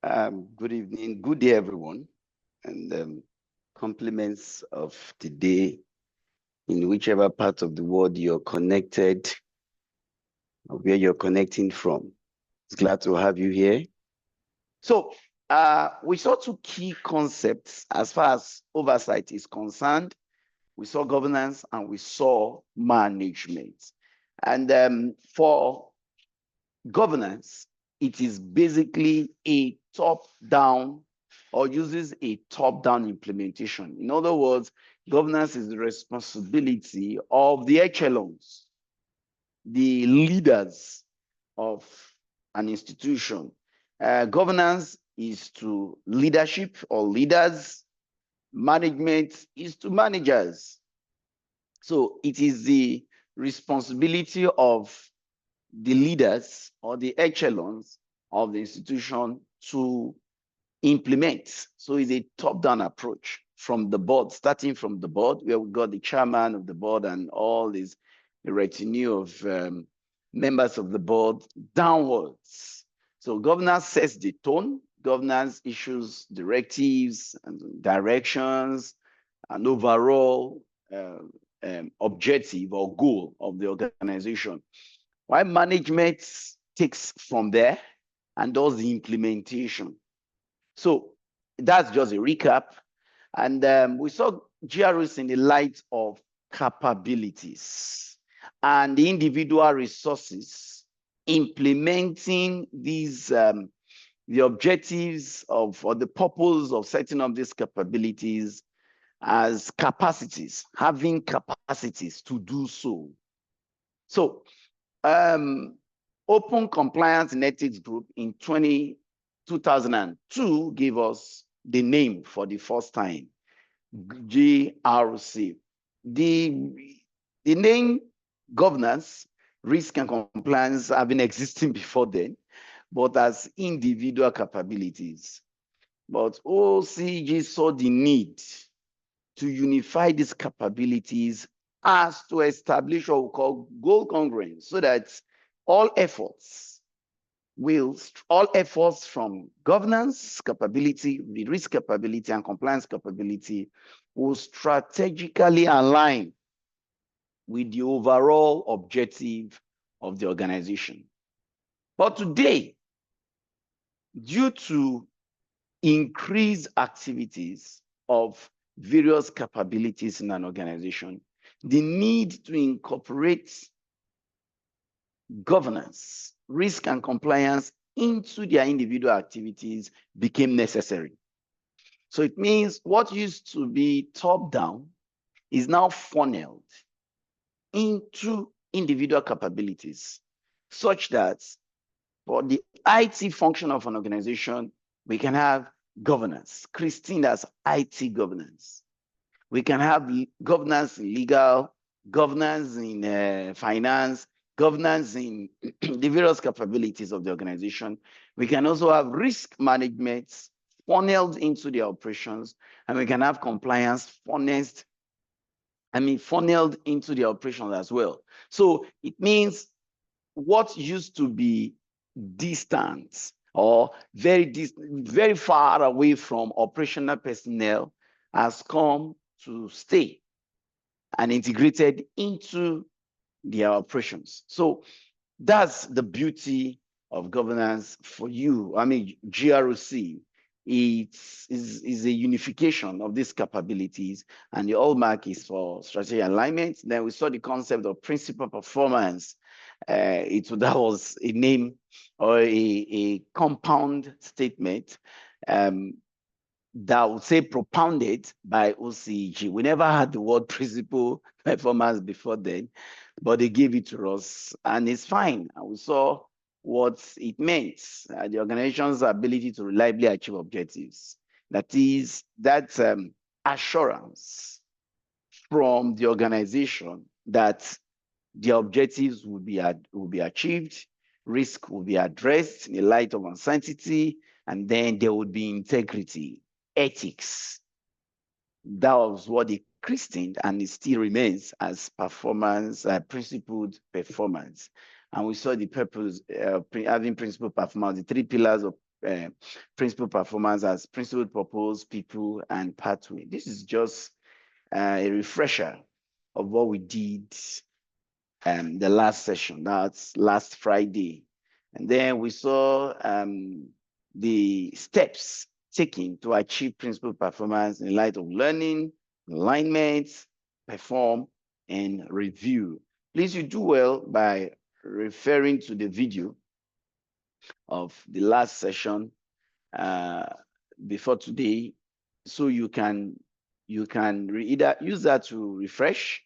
Good evening, good day, everyone, and compliments of the day in whichever part of the world you're connected or where you're connecting from. It's glad to have you here. So, we saw two key concepts as far as oversight is concerned. We saw governance and we saw management. And for governance, it is basically a top-down or uses a top-down implementation. In other words, governance is the responsibility of the echelons, the leaders of an institution. Governance is to leadership or leaders. Management is to managers. So it is the responsibility of the leaders or the echelons of the institution to implement. So it's a top-down approach from the board, starting from the board, where we got the chairman of the board and all this retinue of members of the board downwards. So governance sets the tone. Governance issues directives and directions and overall objective or goal of the organization. While management takes from there and does the implementation. So that's just a recap. And we saw GRC in the light of capabilities and the individual resources implementing these, the objectives of, or the purpose of setting up these capabilities as capacities, having capacities to do so. So, Open Compliance and Ethics Group in 2002 gave us the name for the first time, GRC. The name governance, risk and compliance have been existing before then, but as individual capabilities. But OCG saw the need to unify these capabilities as to establish what we call goal congruence, so that all efforts from governance capability, the risk capability, and compliance capability will strategically align with the overall objective of the organization. But today, due to increased activities of various capabilities in an organization, the need to incorporate governance, risk, and compliance into their individual activities became necessary. So it means what used to be top-down is now funneled into individual capabilities, such that for the IT function of an organization, we can have governance. Christine has IT governance. We can have governance in legal, governance in finance, governance in the various capabilities of the organization. We can also have risk management funneled into the operations, and we can have compliance funneled into the operations as well. So it means what used to be distant or very far away from operational personnel has come to stay and integrated into their operations. So that's the beauty of governance for you. GRC is a unification of these capabilities, and the hallmark is for strategy alignment. Then we saw the concept of principal performance. That was a name or a compound statement that would say propounded by OCG. We never had the word principal performance before then, but they gave it to us, and it's fine. And we saw what it meant, the organization's ability to reliably achieve objectives. That is, that assurance from the organization that the objectives will be achieved, risk will be addressed in the light of uncertainty, and then there would be integrity, ethics. That was what they christened, and it still remains as performance, principled performance. And we saw the purpose of having principled performance, the three pillars of principal performance as principal, purpose, people, and pathway. This is just a refresher of what we did the last session. That's last Friday. And then we saw the steps taken to achieve principal performance in light of learning, alignment, perform, and review. Please, you do well by referring to the video of the last session before today, so you can either use that to refresh,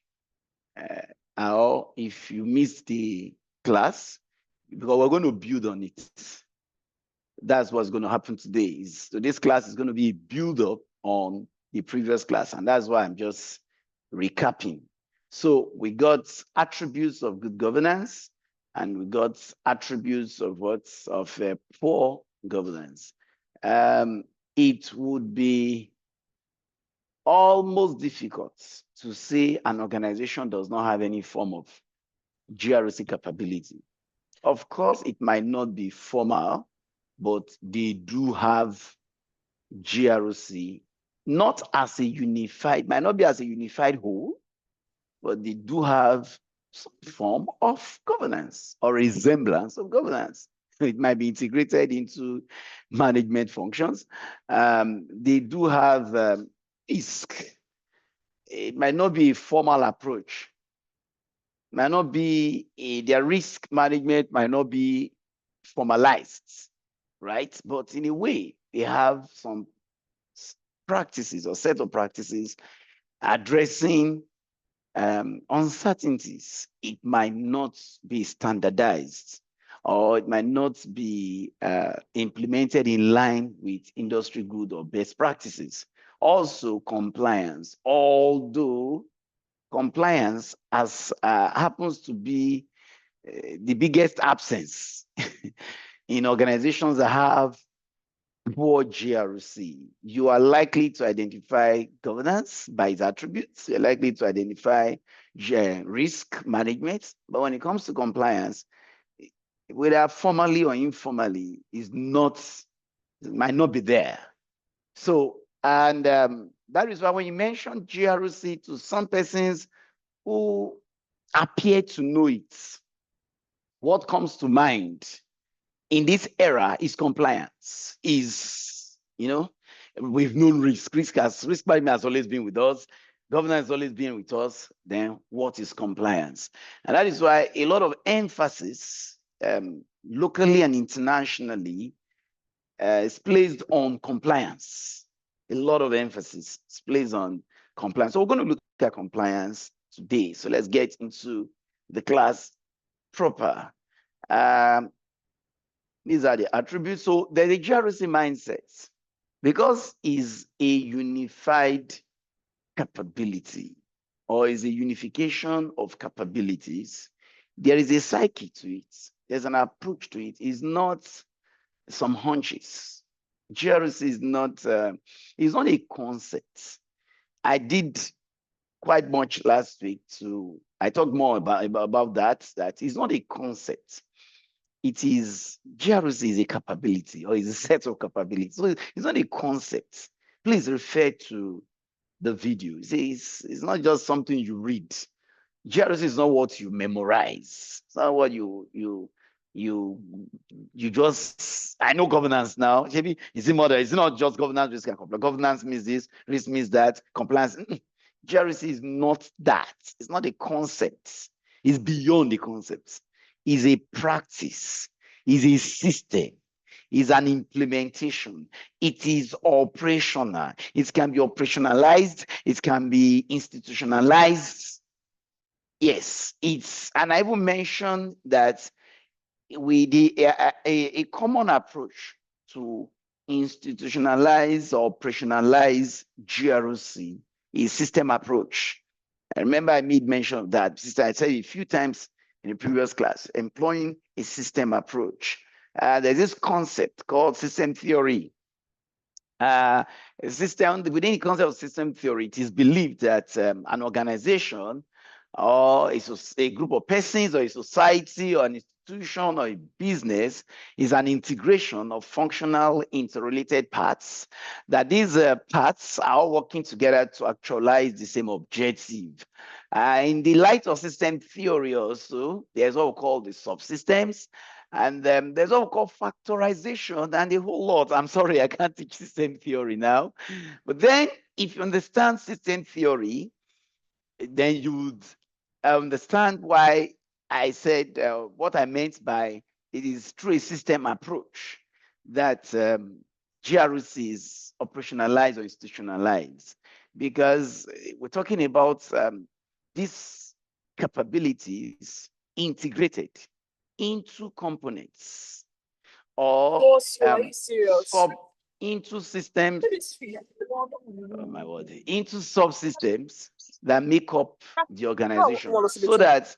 or if you missed the class, because we're going to build on it. That's what's going to happen today. So this class is going to be built up on the previous class, and that's why I'm just recapping. So we got attributes of good governance, and we got attributes of poor governance. It would be almost difficult to say an organization does not have any form of GRC capability. Of course, it might not be formal, but they do have GRC, not as a unified, might not be as a unified whole, but they do have some form of governance or resemblance of governance. It might be integrated into management functions. They do have risk. It might not be a formal approach. Might not be their risk management might not be formalized, right? But in a way, they have some practices or set of practices addressing uncertainties. It might not be standardized, or it might not be implemented in line with industry good or best practices. Also, compliance, although compliance happens to be the biggest absence in organizations that have poor GRC. You are likely to identify governance by its attributes. You're likely to identify risk management. But when it comes to compliance, whether formally or informally, might not be there. So, and that is why when you mention GRC to some persons who appear to know it, what comes to mind in this era is compliance. We've known risk. Risk management has always been with us. Governance has always been with us. Then what is compliance? And that is why a lot of emphasis locally and internationally is placed on compliance. A lot of emphasis is placed on compliance. So we're going to look at compliance today. So let's get into the class proper. These are the attributes. So there's a GRC mindset, because it's a unified capability or is a unification of capabilities. There is a psyche to it. There's an approach to it. It's not some hunches. GRC is not a concept. I did quite much last week I talked more about that it's not a concept. GRC is a capability, or is a set of capabilities. So it's not a concept. Please refer to the video. It's not just something you read. GRC is not what you memorize. It's not what you just, I know governance now. Maybe it's not just governance, risk, and compliance. Governance means this, risk means that, compliance. GRC is not that. It's not a concept. It's beyond the concept. It's a practice. It's a system. It's an implementation. It is operational. It can be operationalized. It can be institutionalized. Yes, and I will mention that a common approach to institutionalize or operationalize GRC is system approach. I remember I made mention of that. I said a few times in the previous class, employing a system approach. There's this concept called system theory. Within the concept of system theory, it is believed that an organization or a group of persons or a society or an institution or a business is an integration of functional interrelated parts, that these parts are all working together to actualize the same objective. In the light of system theory also, there's what we call the subsystems, and there's what we call factorization and a whole lot. I'm sorry, I can't teach system theory now. But then if you understand system theory, then you would understand why I said what I meant by it is through a system approach that GRC is operationalized or institutionalized, because we're talking about these capabilities integrated into components or into systems, oh my word, into subsystems that make up the organization, so that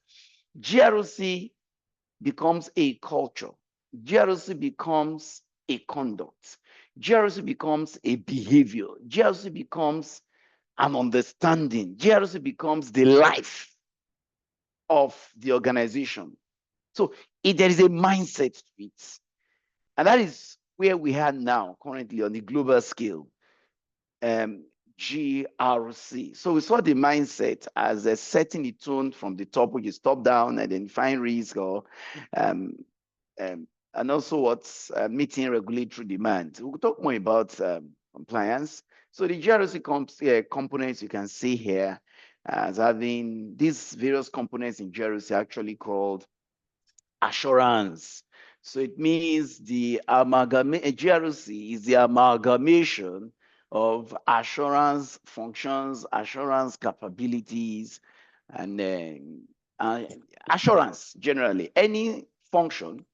GRC becomes a culture, GRC becomes a conduct, GRC becomes a behavior, GRC becomes an understanding, GRC becomes the life of the organization. So there is a mindset to it. And that is where we are now currently on the global scale. GRC. So we saw the mindset as setting the tone from the top, which is top down, identifying risk, or and also what's meeting regulatory demand. We'll talk more about compliance. So the GRC components you can see here as having these various components in GRC actually called assurance. So it means the GRC is the amalgamation of assurance functions, assurance capabilities, and assurance generally. Any function,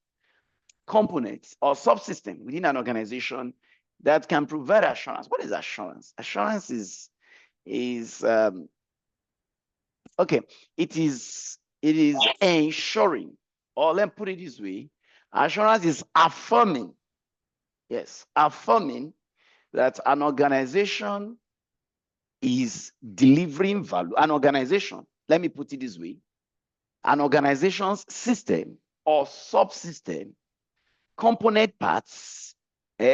component, or subsystem within an organization that can provide assurance. What is assurance? Assurance is okay. It is ensuring, or let me put it this way: assurance is affirming. Yes, affirming that an organization is delivering value. An organization, let me put it this way, an organization's system or subsystem, component parts,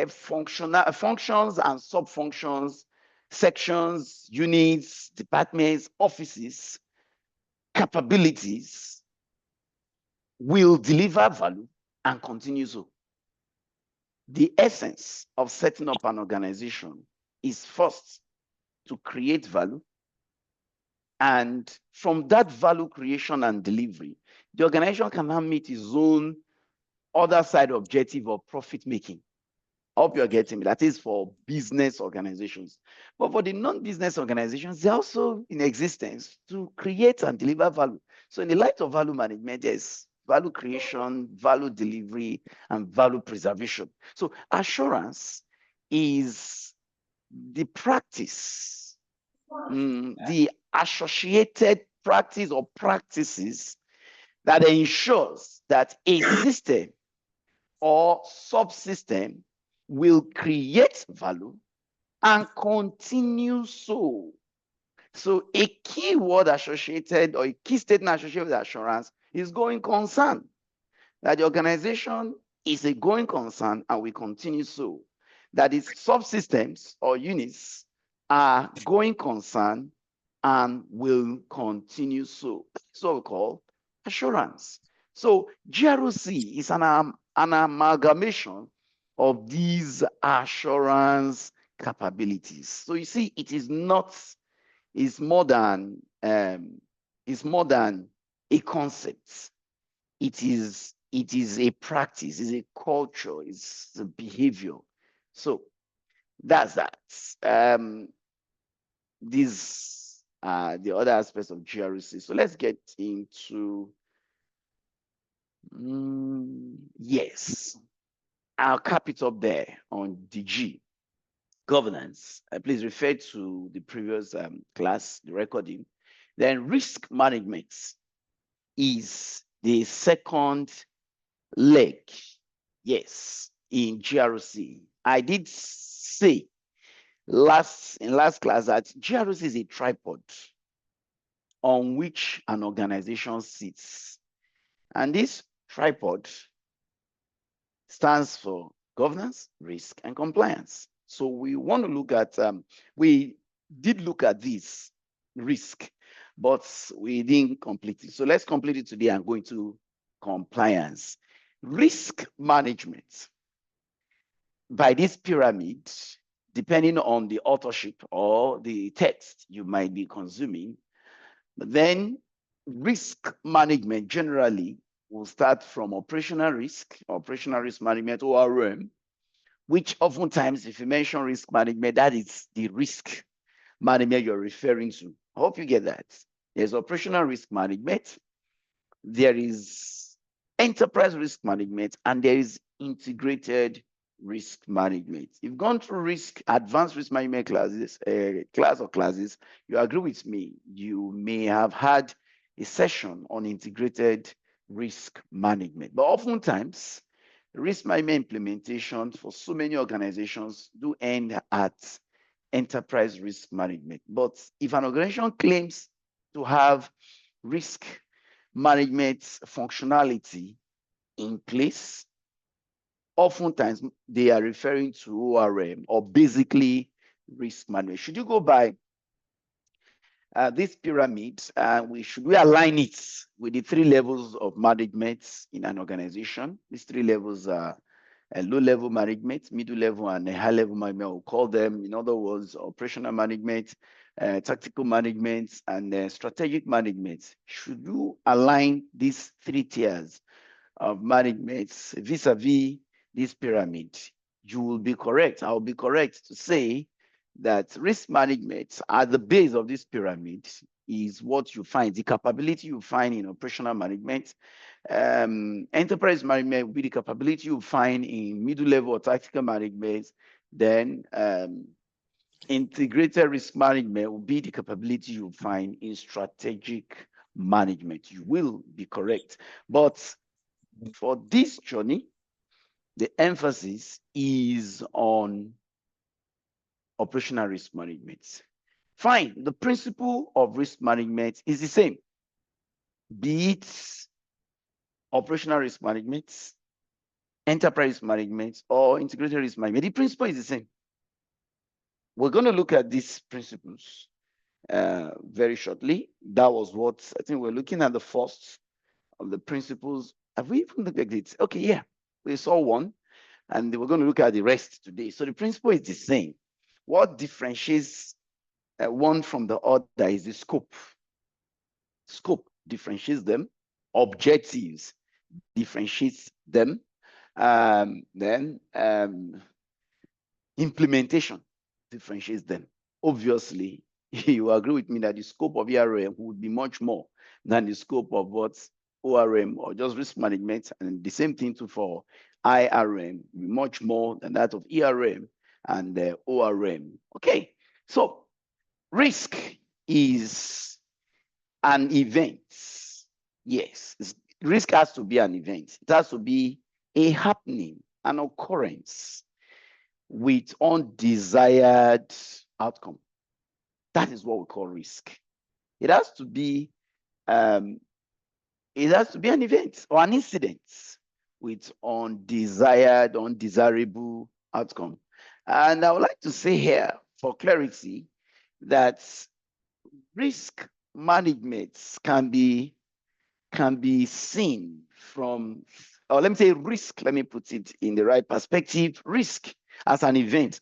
functions and sub-functions, sections, units, departments, offices, capabilities will deliver value and continue so. The essence of setting up an organization is first to create value. And from that value creation and delivery, the organization can now meet its own other side objective of profit making. I hope you're getting me. That is for business organizations. But for the non-business organizations, they're also in existence to create and deliver value. So in the light of value management, there's value creation, value delivery, and value preservation. So assurance is the practice, the associated practice or practices that ensures that a system or subsystem will create value and continue so. So a key word associated or a key statement associated with assurance is going concern. That the organization is a going concern and will continue so. That its subsystems or units are going concern and will continue so. That's what we call assurance. So GRC is an amalgamation of these assurance capabilities. So you see, it is not, it's more than a concept. It is a practice, it's a culture, it's a behavior. So that's that. These are the other aspects of GRC. So let's get into, yes, I'll cap it up there on the G, governance. Please refer to the previous class, the recording. Then risk management is the second leg, yes, in GRC. I did say in last class that GRC is a tripod on which an organization sits. And this Tripod stands for governance, risk, and compliance. So we want to look at, we did look at this risk, but we didn't complete it. So let's complete it today and go into compliance. Risk management. By this pyramid, depending on the authorship or the text you might be consuming, but then risk management generally will start from operational risk management, ORM, which oftentimes, if you mention risk management, that is the risk management you're referring to. I hope you get that. There's operational risk management, there is enterprise risk management, and there is integrated risk management. You've gone through advanced risk management classes, classes, you agree with me, you may have had a session on integrated risk management. But oftentimes, risk management implementation for so many organizations do end at enterprise risk management. But if an organization claims to have risk management functionality in place, oftentimes they are referring to ORM, or basically risk management. Should you go by this pyramid, should we align it with the 3 levels of management in an organization? These 3 levels are low-level management, middle-level, and high-level management. We'll call them, in other words, operational management, tactical management, and strategic management. Should you align these 3 tiers of management vis-a-vis this pyramid? You will be correct. I'll be correct to say that risk management at the base of this pyramid is what you find, the capability you find in operational management. Enterprise management will be the capability you find in middle level or tactical management. Then integrated risk management will be the capability you find in strategic management. You will be correct. But for this journey, the emphasis is on operational risk management. Fine, the principle of risk management is the same, be it operational risk management, enterprise management, or integrated risk management. The principle is the same. We're going to look at these principles very shortly. That was what I think we're looking at, the first of the principles. Have we even looked at it? Okay, yeah, we saw one, and we're going to look at the rest today. So the principle is the same. What differentiates one from the other is the scope. Scope differentiates them. Objectives differentiates them. Then implementation differentiates them. Obviously, you agree with me that the scope of ERM would be much more than the scope of what ORM or just risk management, and the same thing too for IRM, much more than that of ERM and ORM. Okay, so risk is an event. Yes, risk has to be an event. It has to be a happening, an occurrence with undesired outcome. That is what we call risk. It has to be an event or an incident with undesirable outcome. And I would like to say here, for clarity, that risk management can be seen from, or let me say risk, let me put it in the right perspective, risk as an event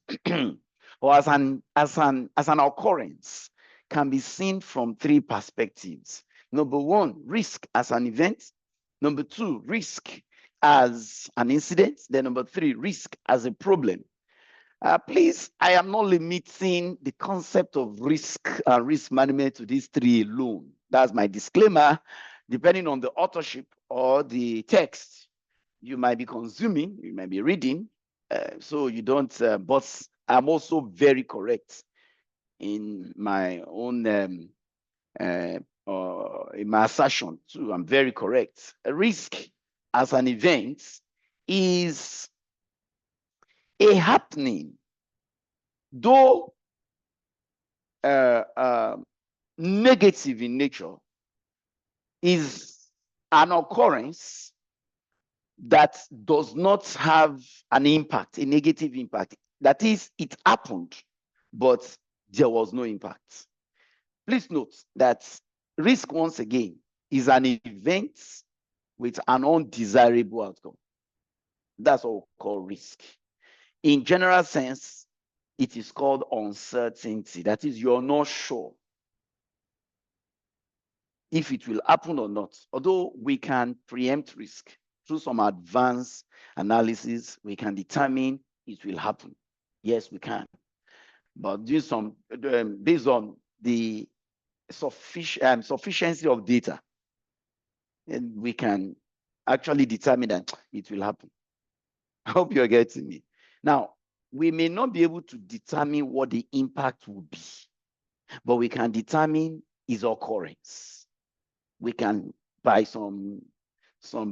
or as an occurrence can be seen from 3 perspectives. Number 1, risk as an event. Number 2, risk as an incident. Then number 3, risk as a problem. Please, I am not limiting the concept of risk and risk management to these 3 alone. That's my disclaimer. Depending on the authorship or the text you might be consuming, you might be reading, so you don't, but I'm also very correct in my own, in my assertion too. I'm very correct. A risk as an event is a happening, though negative in nature, is an occurrence that does not have an impact, a negative impact. That is, it happened, but there was no impact. Please note that risk, once again, is an event with an undesirable outcome. That's what we call risk. In general sense, it is called uncertainty. That is, you're not sure if it will happen or not. Although we can preempt risk through some advanced analysis, we can determine it will happen. Yes, we can. But do some based on the sufficiency of data, and we can actually determine that it will happen. I hope you're getting me. Now, we may not be able to determine what the impact will be, but we can determine its occurrence. We can, by some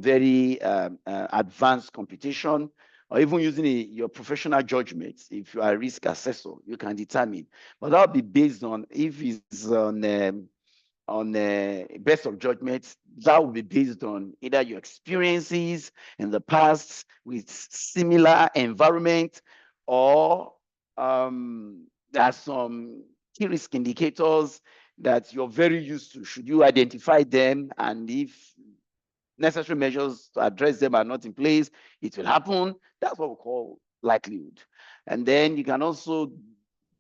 very advanced computation, or even using your professional judgment, if you are a risk assessor, you can determine. But that'll be based on, if it's on best of judgment, that will be based on either your experiences in the past with similar environment, or there are some key risk indicators that you're very used to. Should you identify them, and if necessary measures to address them are not in place, it will happen. That's what we call likelihood. And then you can also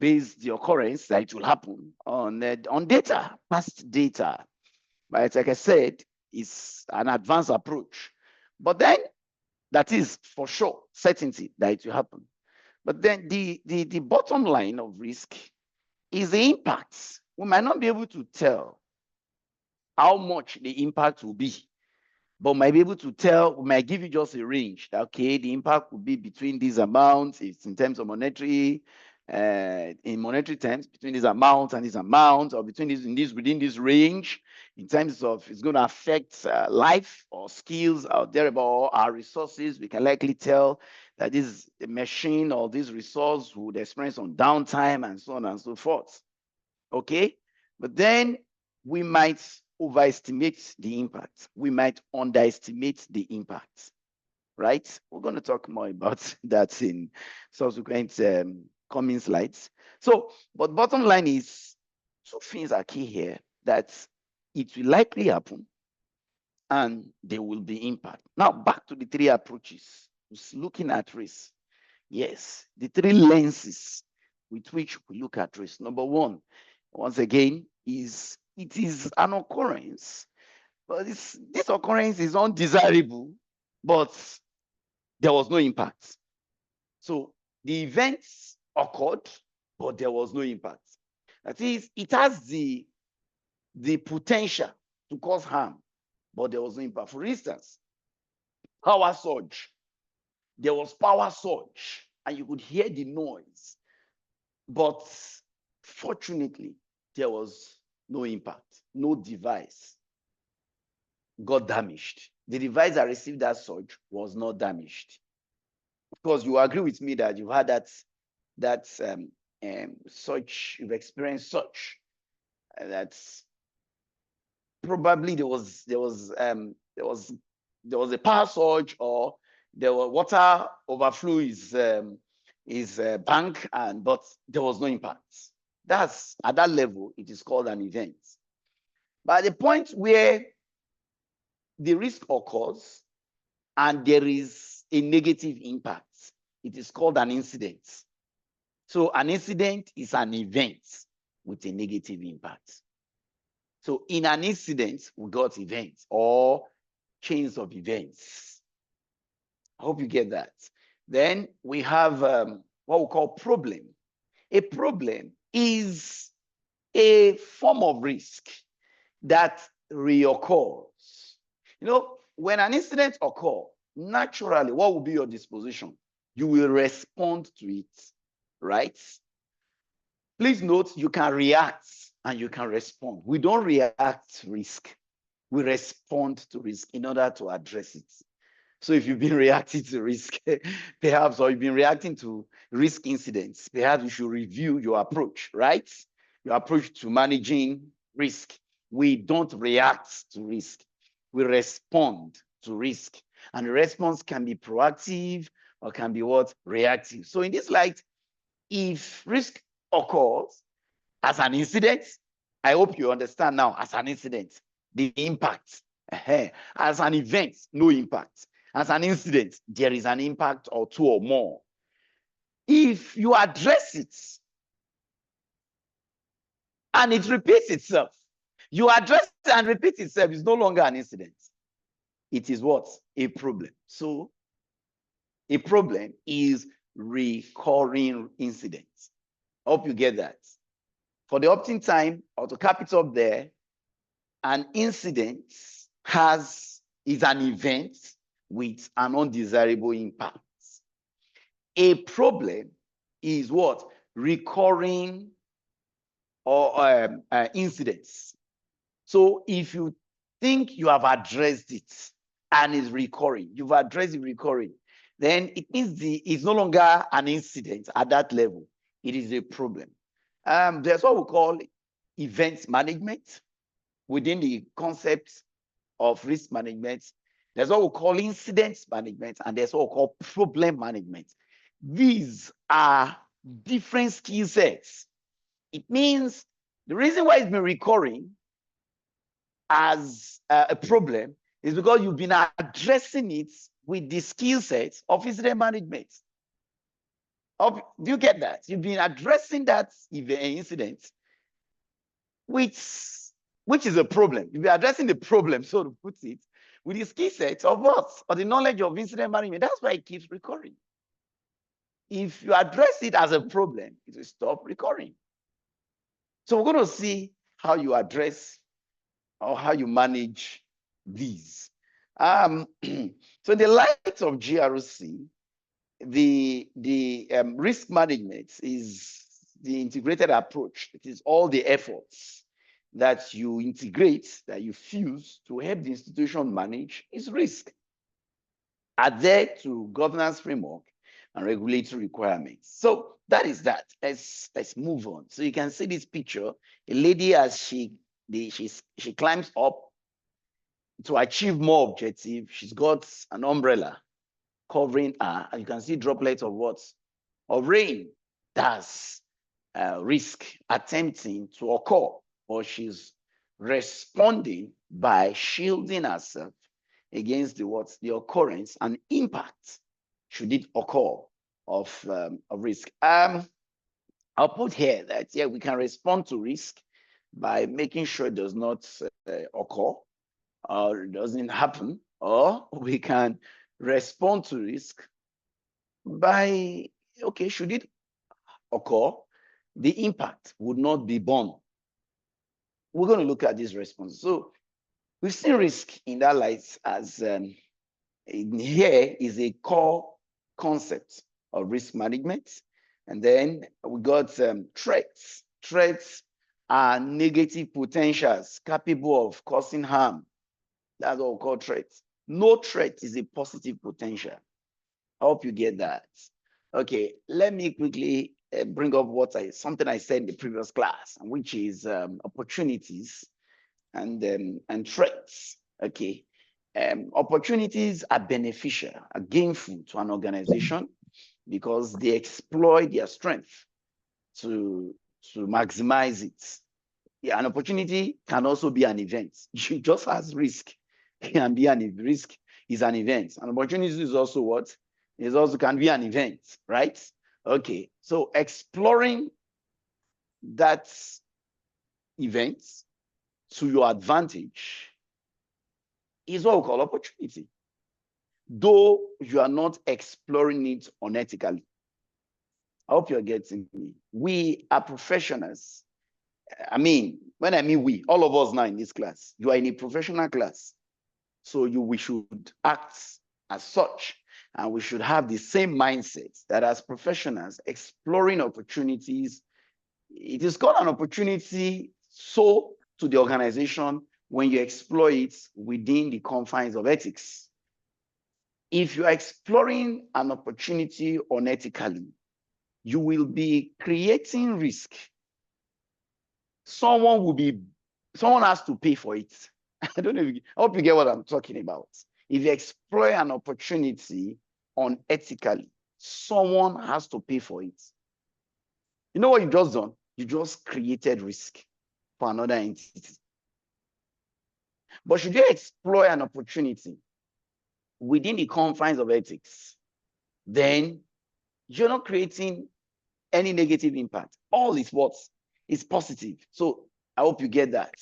base the occurrence that it will happen on data, past data. But like I said, it's an advanced approach. But then that is for sure certainty that it will happen. But then the bottom line of risk is the impacts. We might not be able to tell how much the impact will be, but might be able to tell, we might give you just a range. Okay, the impact will be between these amounts. It's in terms of monetary, in monetary terms, between these amounts and these amounts, or between within this range, in terms of it's going to affect life or skills out there, about our resources. We can likely tell that this machine or this resource would experience some downtime and so on and so forth. Okay, but then we might overestimate the impact. We might underestimate the impact, right? We're going to talk more about that in subsequent coming slides. So, but bottom line is, two things are key here: that it will likely happen and there will be impact. Now, back to the three approaches, looking at risk. Yes, the three lenses with which we look at risk. Number one, once again, is it is an occurrence, but this occurrence is undesirable, but there was no impact. So the events occurred, but there was no impact. That is, it has the potential to cause harm, but there was no impact. For instance, power surge. There was power surge, and you could hear the noise, but fortunately, there was no impact. No device got damaged. The device that received that surge was not damaged. Of course, you agree with me that you've had that such, you've experienced such. That's probably there was a power surge, or there was water overflow is bank, but there was no impact. That's at that level, it is called an event. But at the point where the risk occurs and there is a negative impact, it is called an incident. So an incident is an event with a negative impact. So in an incident, we got events or chains of events. I hope you get that. Then we have what we call problem. A problem is a form of risk that reoccurs. You know, when an incident occurs, naturally, what will be your disposition? You will respond to it, right? Please note, you can react and you can respond. We don't react to risk. We respond to risk in order to address it. So if you've been reacting to risk, perhaps, or you've been reacting to risk incidents, perhaps you should review your approach, right? Your approach to managing risk. We don't react to risk. We respond to risk. And the response can be proactive or can be what? Reactive. So in this light, if risk occurs as an incident, I hope you understand now, as an incident, the impact. As an event, no impact. As an incident, there is an impact or two or more. If you address it and it repeats itself, you address it and repeat itself, it's no longer an incident. It is what? A problem. So a problem is recurring incidents. I hope you get that. For the opting time, or to cap it up there, an incident is an event with an undesirable impact. A problem is what? Recurring or incidents. So if you think you have addressed it and it's recurring, you've addressed it recurring, then it means it's no longer an incident at that level. It is a problem. There's what we call event management within the concept of risk management. There's what we call incident management, and there's what we call problem management. These are different skill sets. It means the reason why it's been recurring as a problem is because you've been addressing it with the skill set of incident management. Do you get that? You've been addressing that incident, which is a problem. You've been addressing the problem, so to put it, with the skill set of what? Or the knowledge of incident management. That's why it keeps recurring. If you address it as a problem, it will stop recurring. So we're going to see how you address or how you manage these. So in the light of GRC, the risk management is the integrated approach. It is all the efforts that you integrate, that you fuse to help the institution manage its risk, adhere to governance framework and regulatory requirements. So that is that. Let's move on. So you can see this picture. A lady, as she climbs up to achieve more objective, she's got an umbrella covering her, and you can see droplets of what? Of rain. That's risk attempting to occur, or she's responding by shielding herself against the occurrence and impact should it occur of risk. I'll put here that we can respond to risk by making sure it does not occur or it doesn't happen, or we can respond to risk by, okay, should it occur, the impact would not be borne. We're going to look at this response. So we've seen risk in that light as here is a core concept of risk management. And then we got threats. Threats are negative potentials capable of causing harm. That's what we call threats. No threat is a positive potential. I hope you get that. Okay, let me quickly bring up something I said in the previous class, which is opportunities and threats. Okay, opportunities are beneficial, are gainful to an organization because they exploit their strength to maximize it. Yeah, an opportunity can also be an event. Just as risk can be risk is an event. An opportunity is also what? It also can be an event, right? Okay, so exploring that event to your advantage is what we call opportunity, though you are not exploring it unethically. I hope you're getting me. We are professionals. I mean, when I mean we, all of us now in this class, you are in a professional class. So we should act as such, and we should have the same mindset that as professionals exploring opportunities, it is called an opportunity so to the organization when you explore it within the confines of ethics. If you are exploring an opportunity unethically, you will be creating risk. Someone has to pay for it. I hope you get what I'm talking about. If you exploit an opportunity unethically, someone has to pay for it. You know what you just done? You just created risk for another entity. But should you exploit an opportunity within the confines of ethics, then you're not creating any negative impact. All is what is positive. So I hope you get that.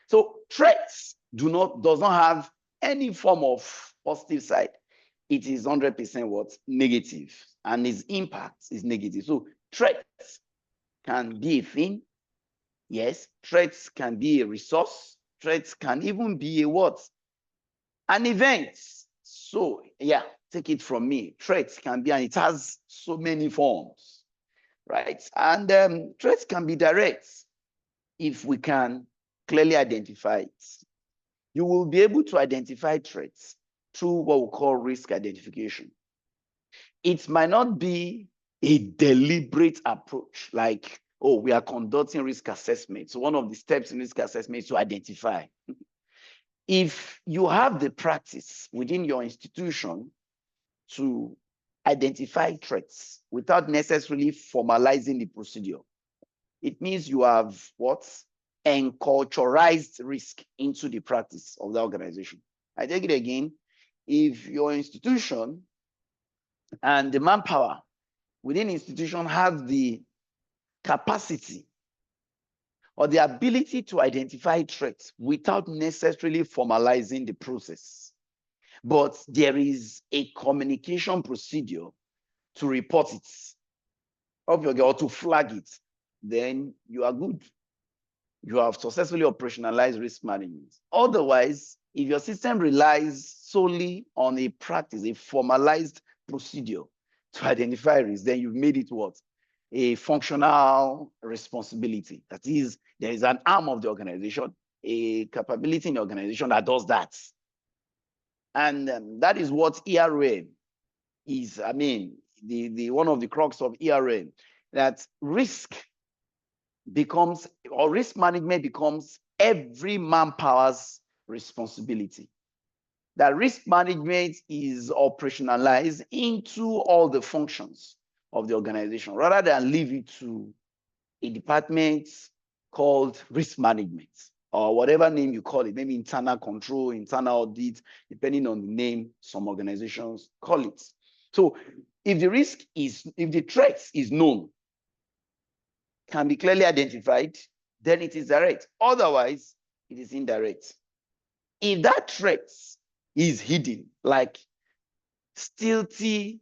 So threats does not have any form of positive side. It is 100% what? Negative. And its impact is negative. So threats can be a thing. Yes. Threats can be a resource. Threats can even be a what? An event. So yeah, take it from me. Threats can be, and it has so many forms, right? And threats can be direct if we can clearly identify it. You will be able to identify threats through what we call risk identification. It might not be a deliberate approach, like, oh, we are conducting risk assessment. So one of the steps in risk assessment is to identify. If you have the practice within your institution to identify threats without necessarily formalizing the procedure, it means you have what? Enculturized risk into the practice of the organization. I take it again. If your institution and the manpower within the institution have the capacity or the ability to identify threats without necessarily formalizing the process, but there is a communication procedure to report it, or to flag it, then you are good. You have successfully operationalized risk management. Otherwise, if your system relies solely on a practice, a formalized procedure to identify risk, then you've made it what? A functional responsibility. That is, there is an arm of the organization, a capability in the organization that does that. And that is what ERA is. I mean, the one of the crux of ERA, that risk becomes, or risk management becomes, every manpower's responsibility. That risk management is operationalized into all the functions of the organization, rather than leave it to a department called risk management, or whatever name you call it, maybe internal control, internal audit, depending on the name some organizations call it. So if the threat is known, can be clearly identified, then it is direct. Otherwise, it is indirect. If that threat is hidden, like stealthy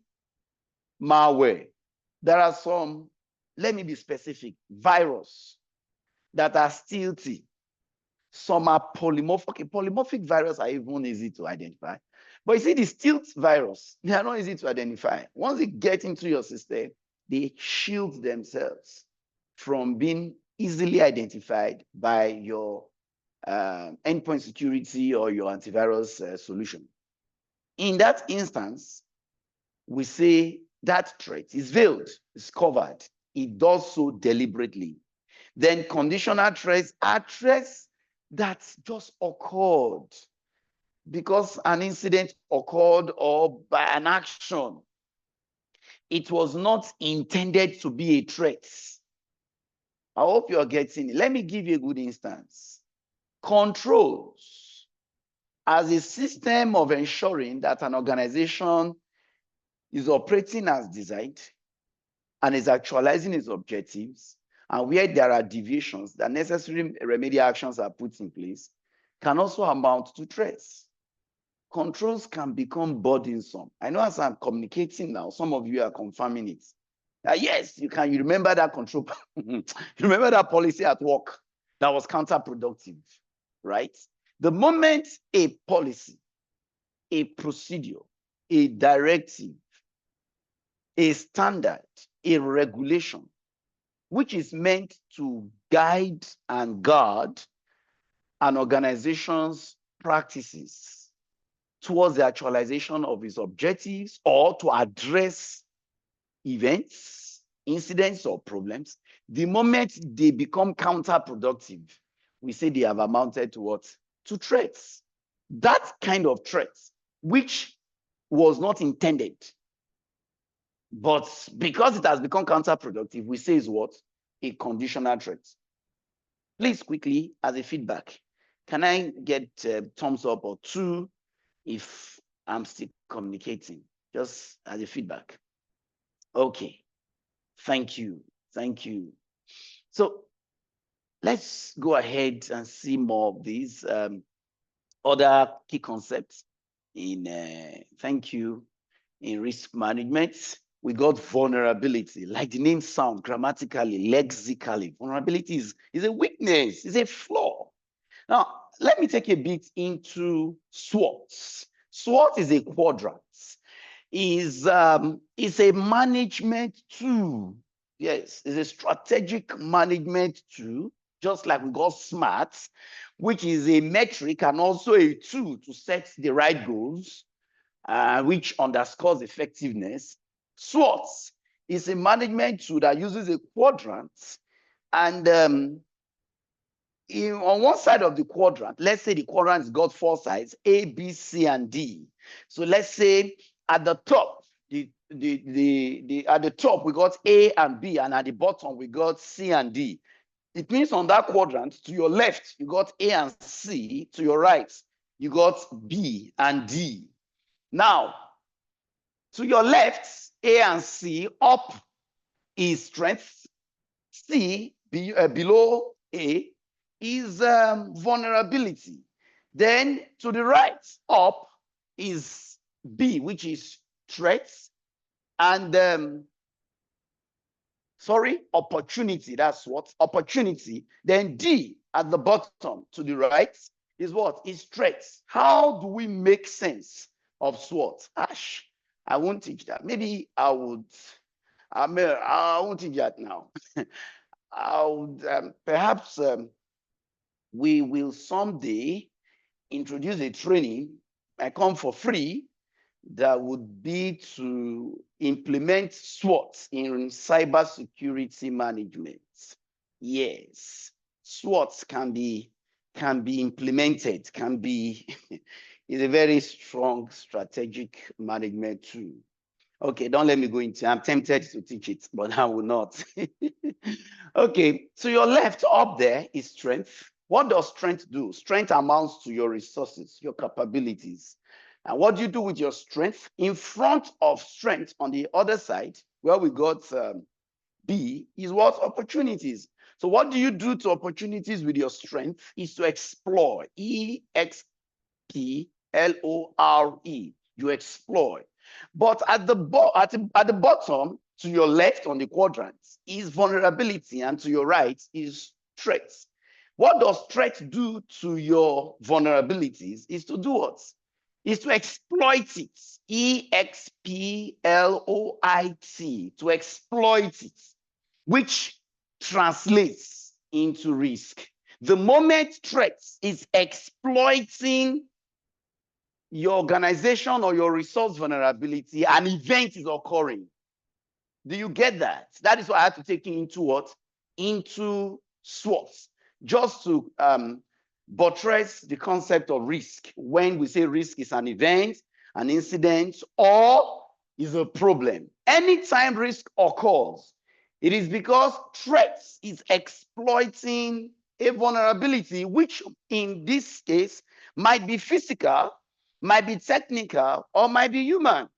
malware, there are some, let me be specific, virus that are stealthy. Some are polymorphic. Okay, polymorphic virus are even easy to identify. But you see, the stealth virus, they are not easy to identify. Once they get into your system, they shield themselves from being easily identified by your endpoint security or your antivirus solution. In that instance, we say that threat is veiled, is covered. It does so deliberately. Then conditional threats are threats that just occurred because an incident occurred or by an action. It was not intended to be a threat. I hope you're getting it. Let me give you a good instance. Controls as a system of ensuring that an organization is operating as designed and is actualizing its objectives, and where there are deviations, that necessary remedial actions are put in place, can also amount to threats. Controls can become burdensome. I know as I'm communicating now, some of you are confirming it. Yes, you remember that control. You remember that policy at work that was counterproductive, right? The moment a policy, a procedure, a directive, a standard, a regulation, which is meant to guide and guard an organization's practices towards the actualization of its objectives, or to address events, incidents, or problems, the moment they become counterproductive, we say they have amounted to what? To threats. That kind of threat which was not intended. But because it has become counterproductive, we say is what? A conditional threat. Please quickly, as a feedback, can I get thumbs up or 2 if I'm still communicating? Just as a feedback. Okay. Thank you. Thank you. So let's go ahead and see more of these other key concepts in thank you in risk management. We got vulnerability, like the name sounds grammatically, lexically. Vulnerability is a weakness, is a flaw. Now, let me take a bit into SWOT. SWOT is a quadrant, is a management tool. Yes, it's a strategic management tool, just like we got SMART, which is a metric and also a tool to set the right goals, which underscores effectiveness. SWOT is a management tool that uses a quadrant, and on one side of the quadrant, let's say the quadrant's got 4 sides, A, B, C, and D. So let's say at the top, at the top we got A and B, and at the bottom we got C and D. It means on that quadrant, to your left, you got A and C. To your right, you got B and D. Now, to your left, A and C, up is strength. C, below A, is vulnerability. Then to the right, up is B, which is threats. And opportunity. That's what? Opportunity. Then D at the bottom to the right is what? Is threats. How do we make sense of SWOT? Ash, I won't teach that. Maybe I would. I won't teach that now. I would perhaps we will someday introduce a training. I come for free. That would be to implement SWOT in cybersecurity management. Yes, SWOT can be implemented, can be is a very strong strategic management tool. Okay, don't let me go into. I'm tempted to teach it, but I will not. Okay, so your left up there is strength. What does strength do? Strength amounts to your resources, your capabilities. And what do you do with your strength? In front of strength on the other side, where we got B, is what? Opportunities. So what do you do to opportunities with your strength? Is to exploit. EXPLORE. You exploit. But at the bottom, to your left on the quadrant, is vulnerability, and to your right is threats. What does threat do to your vulnerabilities? Is to do what? Is to exploit it. EXPLOIT, to exploit it, which translates into risk. The moment threat is exploiting your organization or your resource vulnerability, an event is occurring. Do you get that? That is why I had to take you into what? Into SWOT, just to buttress the concept of risk. When we say risk is an event, an incident, or is a problem. Anytime risk occurs, it is because threats is exploiting a vulnerability, which in this case might be physical, might be technical, or might be human.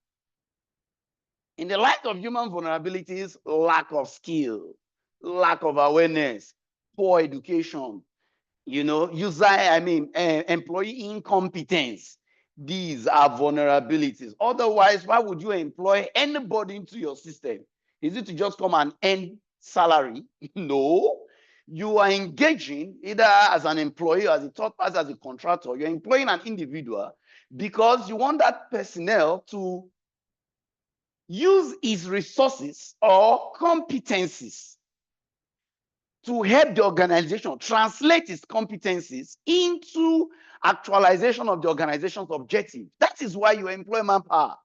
In the light of human vulnerabilities, lack of skill, lack of awareness, poor education, employee incompetence. These are vulnerabilities. Otherwise, why would you employ anybody into your system? Is it to just come and earn salary? No. You are engaging either as an employee, as a third party, as a contractor. You're employing an individual because you want that personnel to use his resources or competencies to help the organization translate its competencies into actualization of the organization's objective. That is why you employ manpower.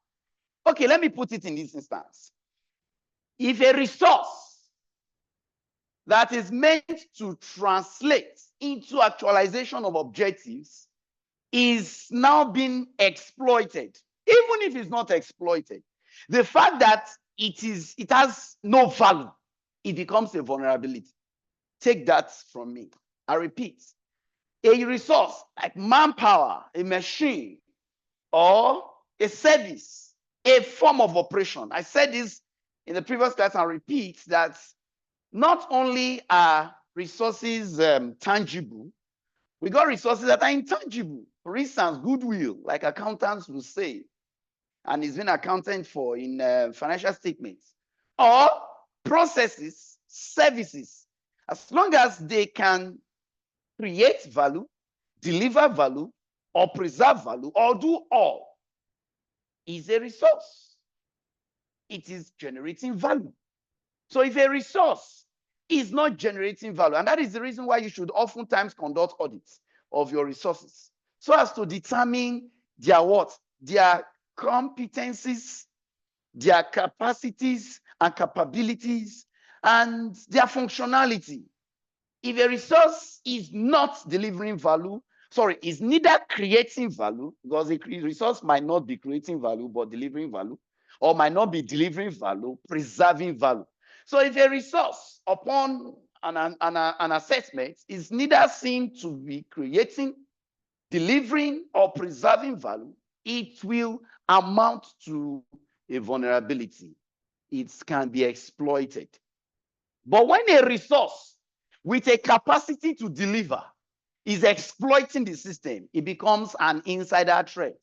Okay, let me put it in this instance. If a resource that is meant to translate into actualization of objectives is now being exploited, even if it's not exploited. The fact that it has no value, it becomes a vulnerability. Take that from me. I repeat, a resource like manpower, a machine, or a service, a form of operation. I said this in the previous class and repeat that not only are resources tangible, we got resources that are intangible. For instance, goodwill, like accountants will say, and it's been accounted for in financial statements, or processes, services, as long as they can create value, deliver value, or preserve value, or do all, is a resource. It is generating value. So if a resource is not generating value, and that is the reason why you should oftentimes conduct audits of your resources, so as to determine their what? Their competencies, their capacities and capabilities, and their functionality. If a resource is not delivering value, sorry, is neither creating value, because a resource might not be creating value, but delivering value, or might not be delivering value, preserving value. So if a resource, upon an assessment, is neither seen to be creating, delivering, or preserving value, it will amount to a vulnerability. It can be exploited. But when a resource with a capacity to deliver is exploiting the system, it becomes an insider threat.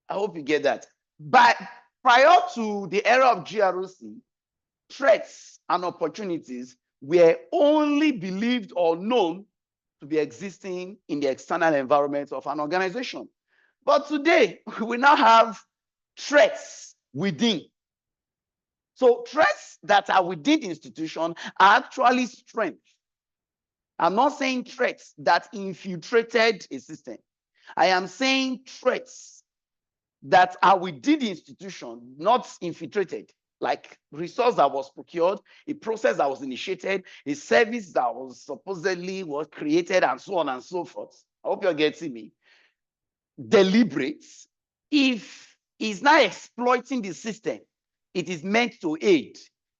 I hope you get that. But prior to the era of GRC, threats and opportunities were only believed or known to be existing in the external environment of an organization. But today, we now have threats within. So threats that are within the institution are actually strength. I'm not saying threats that infiltrated a system. I am saying threats that are within the institution, not infiltrated, like resource that was procured, a process that was initiated, a service that was supposedly was created, and so on and so forth. I hope you're getting me. Deliberate. If it's not exploiting the system, it is meant to aid,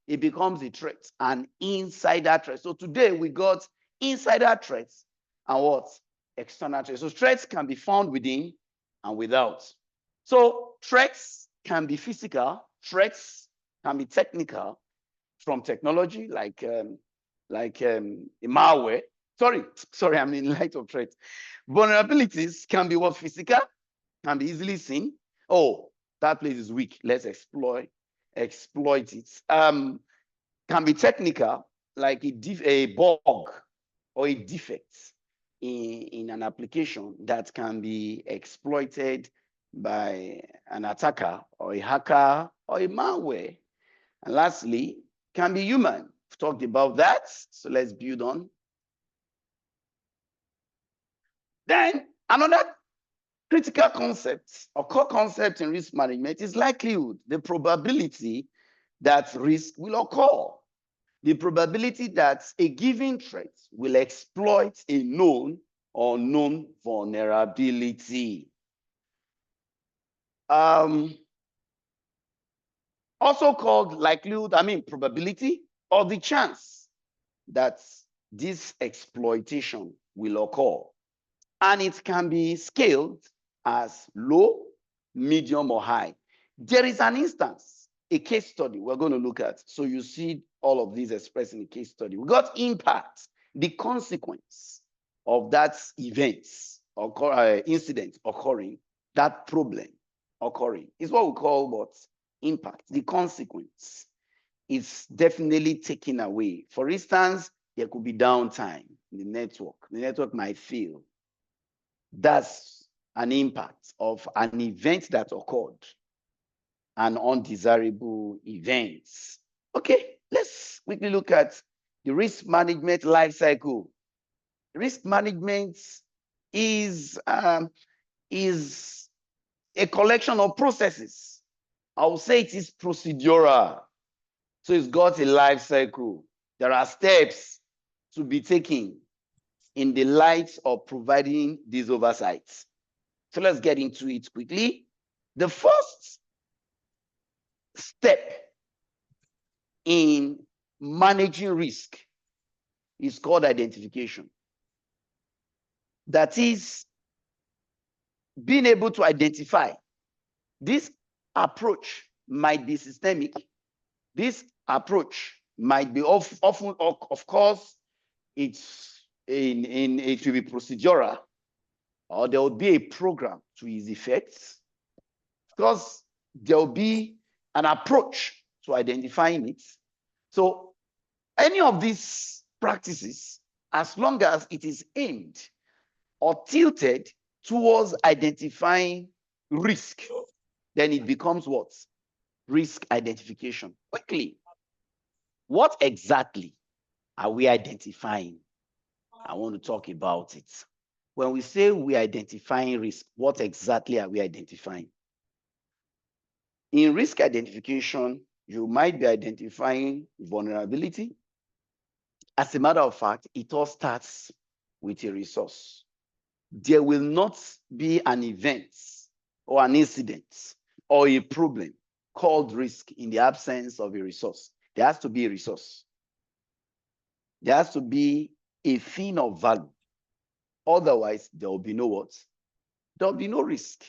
it becomes a threat, an insider threat. So today we got insider threats and what? External threats. So threats can be found within and without. So threats can be physical, threats can be technical, from technology, like a malware. Sorry, I'm in light of threats. Vulnerabilities can be what? Physical, can be easily seen. Oh, that place is weak. Let's exploit it. Can be technical, like a bug or a defect in an application that can be exploited by an attacker or a hacker or a malware. And lastly, can be human. We've talked about that, so let's build on. Then another critical concept or core concept in risk management is likelihood, the probability that risk will occur, the probability that a given threat will exploit a known or known vulnerability. Also called likelihood, probability, or the chance that this exploitation will occur. And it can be scaled as low, medium, or high. There is an instance, a case study we're going to look at. So you see all of these expressed in a case study. We got impact, the consequence of that event or incident occurring, that problem occurring. Is what we call what? Impact, the consequence. It's definitely taken away. For instance, there could be downtime in the network. The network might fail. That's an impact of an event that occurred, an undesirable event. Okay, let's quickly look at the risk management life cycle. Risk management is a collection of processes. I will say it is procedural. So it's got a life cycle. There are steps to be taken in the light of providing these oversights. So let's get into it quickly. The first step in managing risk is called identification. That is being able to identify. This approach might be systemic. This approach might be often, of course, it will be procedural, or there will be a program to its effects, because there will be an approach to identifying it. So any of these practices, as long as it is aimed or tilted towards identifying risk, then it becomes what? Risk identification. Quickly, what exactly are we identifying? I want to talk about it. When we say we're identifying risk, what exactly are we identifying? In risk identification, you might be identifying vulnerability. As a matter of fact, it all starts with a resource. There will not be an event or an incident or a problem called risk in the absence of a resource. There has to be a resource. There has to be a thing of value. Otherwise, there will be no what? There will be no risk.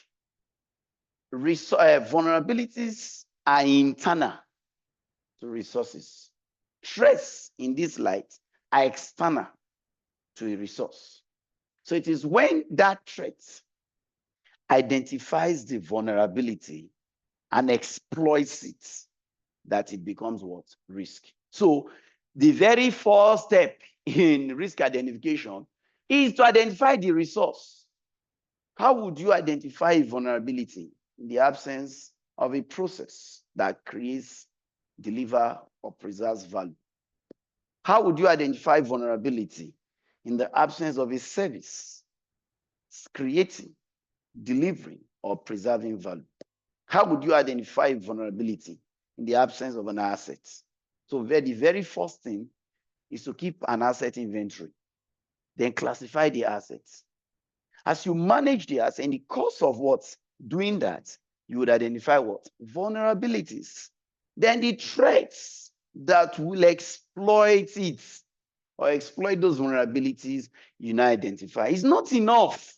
Vulnerabilities are internal to resources. Threats in this light are external to a resource. So it is when that threat identifies the vulnerability and exploits it that it becomes what? Risk. So the very first step in risk identification is to identify the resource. How would you identify a vulnerability in the absence of a process that creates, delivers, or preserves value? How would you identify vulnerability in the absence of a service creating, delivering, or preserving value? How would you identify vulnerability in the absence of an asset? So the very first thing is to keep an asset inventory, then classify the assets. As you manage the asset, in the course of what? Doing that, you would identify what? Vulnerabilities. Then the threats that will exploit it or exploit those vulnerabilities you now identify. It's not enough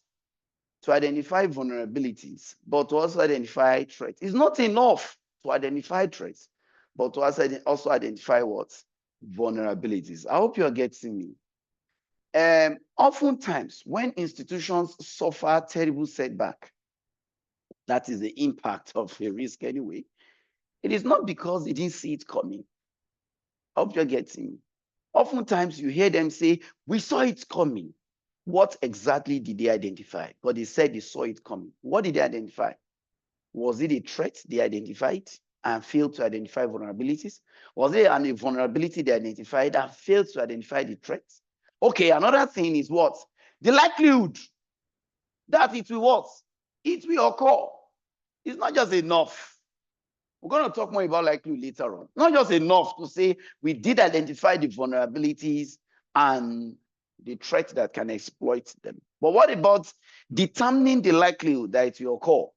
to identify vulnerabilities, but to also identify threats. It's not enough to identify threats, but to also identify what? Vulnerabilities. I hope you're getting me. Oftentimes, when institutions suffer terrible setback, that is the impact of a risk anyway, it is not because they didn't see it coming. I hope you're getting me. Oftentimes, you hear them say, we saw it coming. What exactly did they identify? But they said they saw it coming. What did they identify? Was it a threat they identified and failed to identify vulnerabilities? Was it a vulnerability they identified and failed to identify the threats? Okay, another thing is what? The likelihood that it will what? It will occur. It's not just enough. We're going to talk more about likelihood later on. Not just enough to say we did identify the vulnerabilities and the threats that can exploit them. But what about determining the likelihood that it will occur?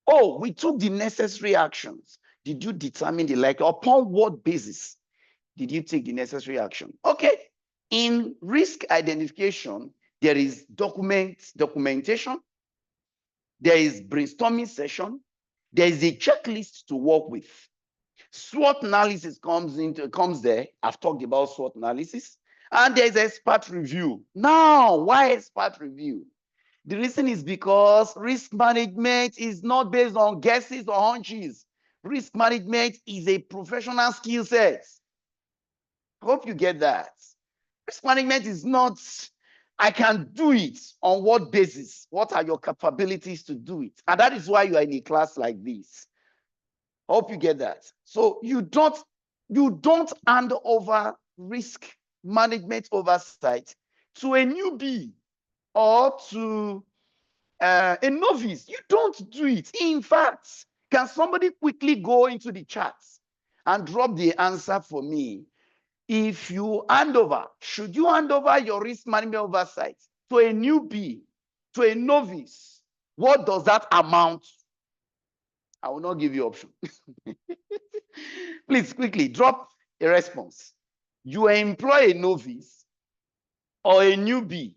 Oh, we took the necessary actions. Did you determine the likelihood? Upon what basis did you take the necessary action? Okay. In risk identification, there is documentation, there is brainstorming session, there is a checklist to work with. SWOT analysis comes there. I've talked about SWOT analysis. And there's expert review. Now, why expert review? The reason is because risk management is not based on guesses or hunches. Risk management is a professional skill set. I hope you get that. Risk management is not, I can do it. On what basis? What are your capabilities to do it? And that is why you are in a class like this. I hope you get that. So you don't hand over risk management oversight to a newbie or to a novice. You don't do it. In fact, can somebody quickly go into the chat and drop the answer for me? If you hand over, should you hand over your risk management oversight to a newbie, to a novice, What does that amount? I will not give you option. Please quickly drop a response. You employ a novice or a newbie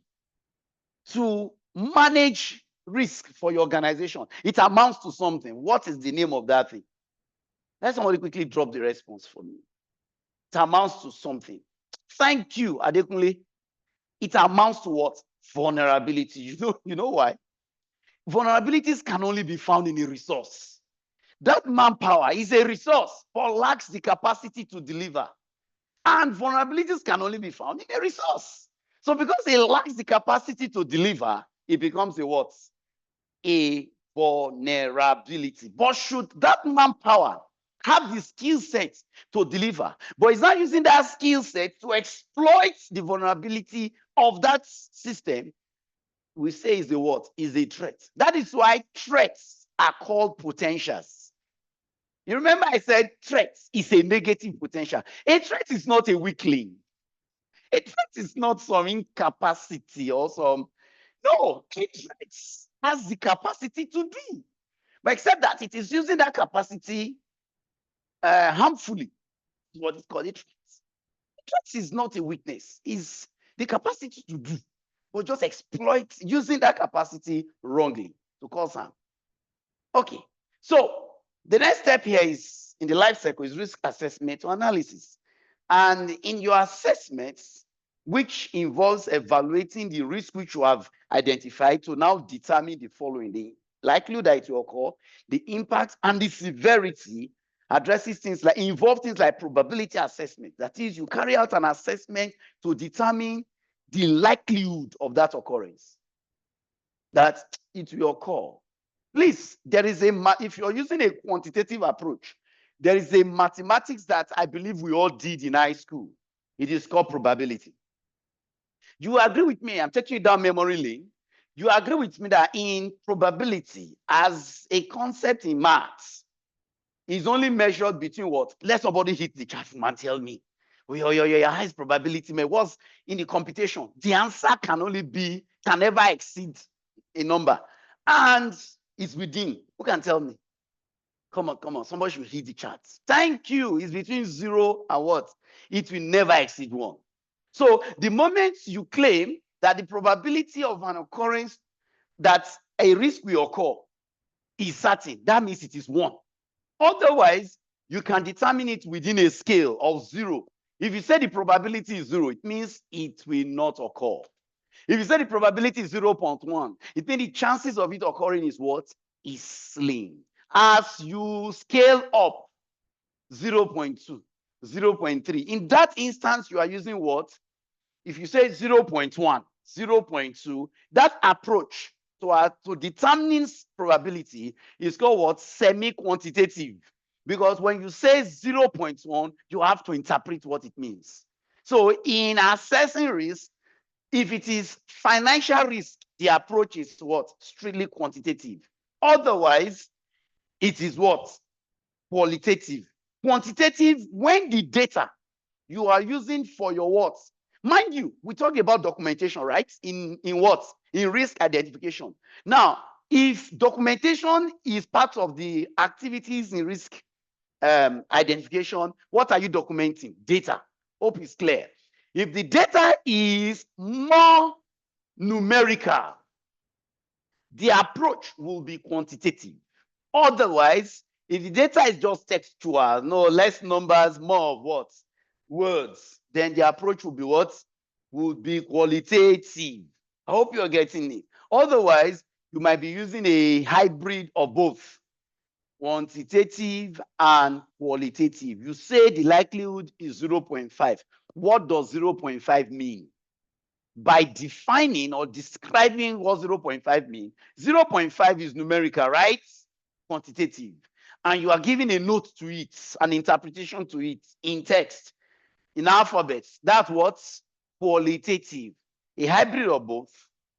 to manage risk for your organization. It amounts to something. What is the name of that thing? Let somebody quickly drop the response for me. It amounts to something. Thank you, Adekunle. It amounts to what? Vulnerability. You know why? Vulnerabilities can only be found in a resource. That manpower is a resource but lacks the capacity to deliver. And vulnerabilities can only be found in a resource. So because it lacks the capacity to deliver, it becomes a what? A vulnerability. But should that manpower have the skill set to deliver, but it's not using that skill set to exploit the vulnerability of that system, we say is the what? Is a threat. That is why threats are called potentials. You remember I said threat is a negative potential. A threat is not a weakling. A threat is not some incapacity or some, no, a threat has the capacity to do. But except that it is using that capacity harmfully. What is called a threat. A threat is not a weakness, it's the capacity to do, but just exploit using that capacity wrongly to cause harm. Okay, so the next step here is in the life cycle is risk assessment or analysis. And in your assessments, which involves evaluating the risk which you have identified to now determine the following: the likelihood that it will occur, the impact, and the severity, addresses things like, involve things like probability assessment. That is, you carry out an assessment to determine the likelihood of that occurrence, that it will occur. Please, there is if you're using a quantitative approach, there is a mathematics that I believe we all did in high school. It is called probability. You agree with me? I'm taking you down memory lane. You agree with me that in probability, as a concept in maths, is only measured between what? Let somebody hit the chat and tell me, your highest probability, man, what's in the computation? The answer can never exceed a number. And it's within. Who can tell me? Come on. Somebody should hit the chat. Thank you. It's between 0 and what? It will never exceed 1. So the moment you claim that the probability of an occurrence that a risk will occur is certain, that means it is 1. Otherwise, you can determine it within a scale of 0. If you say the probability is 0, it means it will not occur. If you say the probability is 0.1, it means the chances of it occurring is what? Is slim. As you scale up 0.2, 0.3, in that instance, you are using what? If you say 0.1, 0.2, that approach to determining probability is called what? Semi-quantitative. Because when you say 0.1, you have to interpret what it means. So in assessing risk, if it is financial risk, the approach is what? Strictly quantitative. Otherwise, it is what? Qualitative. Quantitative, when the data you are using for your what? Mind you, we talk about documentation, right? In what? In risk identification. Now, if documentation is part of the activities in risk identification, what are you documenting? Data. Hope it's clear. If the data is more numerical, the approach will be quantitative. Otherwise, if the data is just textual, no, less numbers, more of what? Words, then the approach will be what? Will be qualitative. I hope you're getting it. Otherwise, you might be using a hybrid of both, quantitative and qualitative. You say the likelihood is 0.5. What does 0.5 mean? By defining or describing what 0.5 means, 0.5 is numerical, right? Quantitative. And you are giving a note to it, an interpretation to it in text, in alphabets. That's what's qualitative. A hybrid of both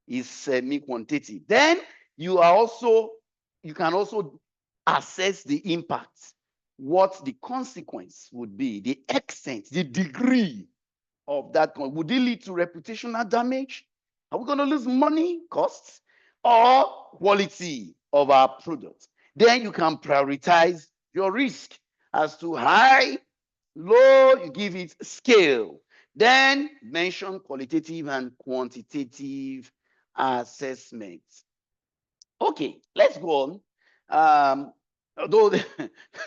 is semi-quantitative. Then you can also assess the impact, what the consequence would be, the extent, the degree of that. Would it lead to reputational damage? Are we going to lose money, costs? or quality of our product. Then you can prioritize your risk as to high, low, you give it scale. Then mention qualitative and quantitative assessments. Okay, let's go on. Although there's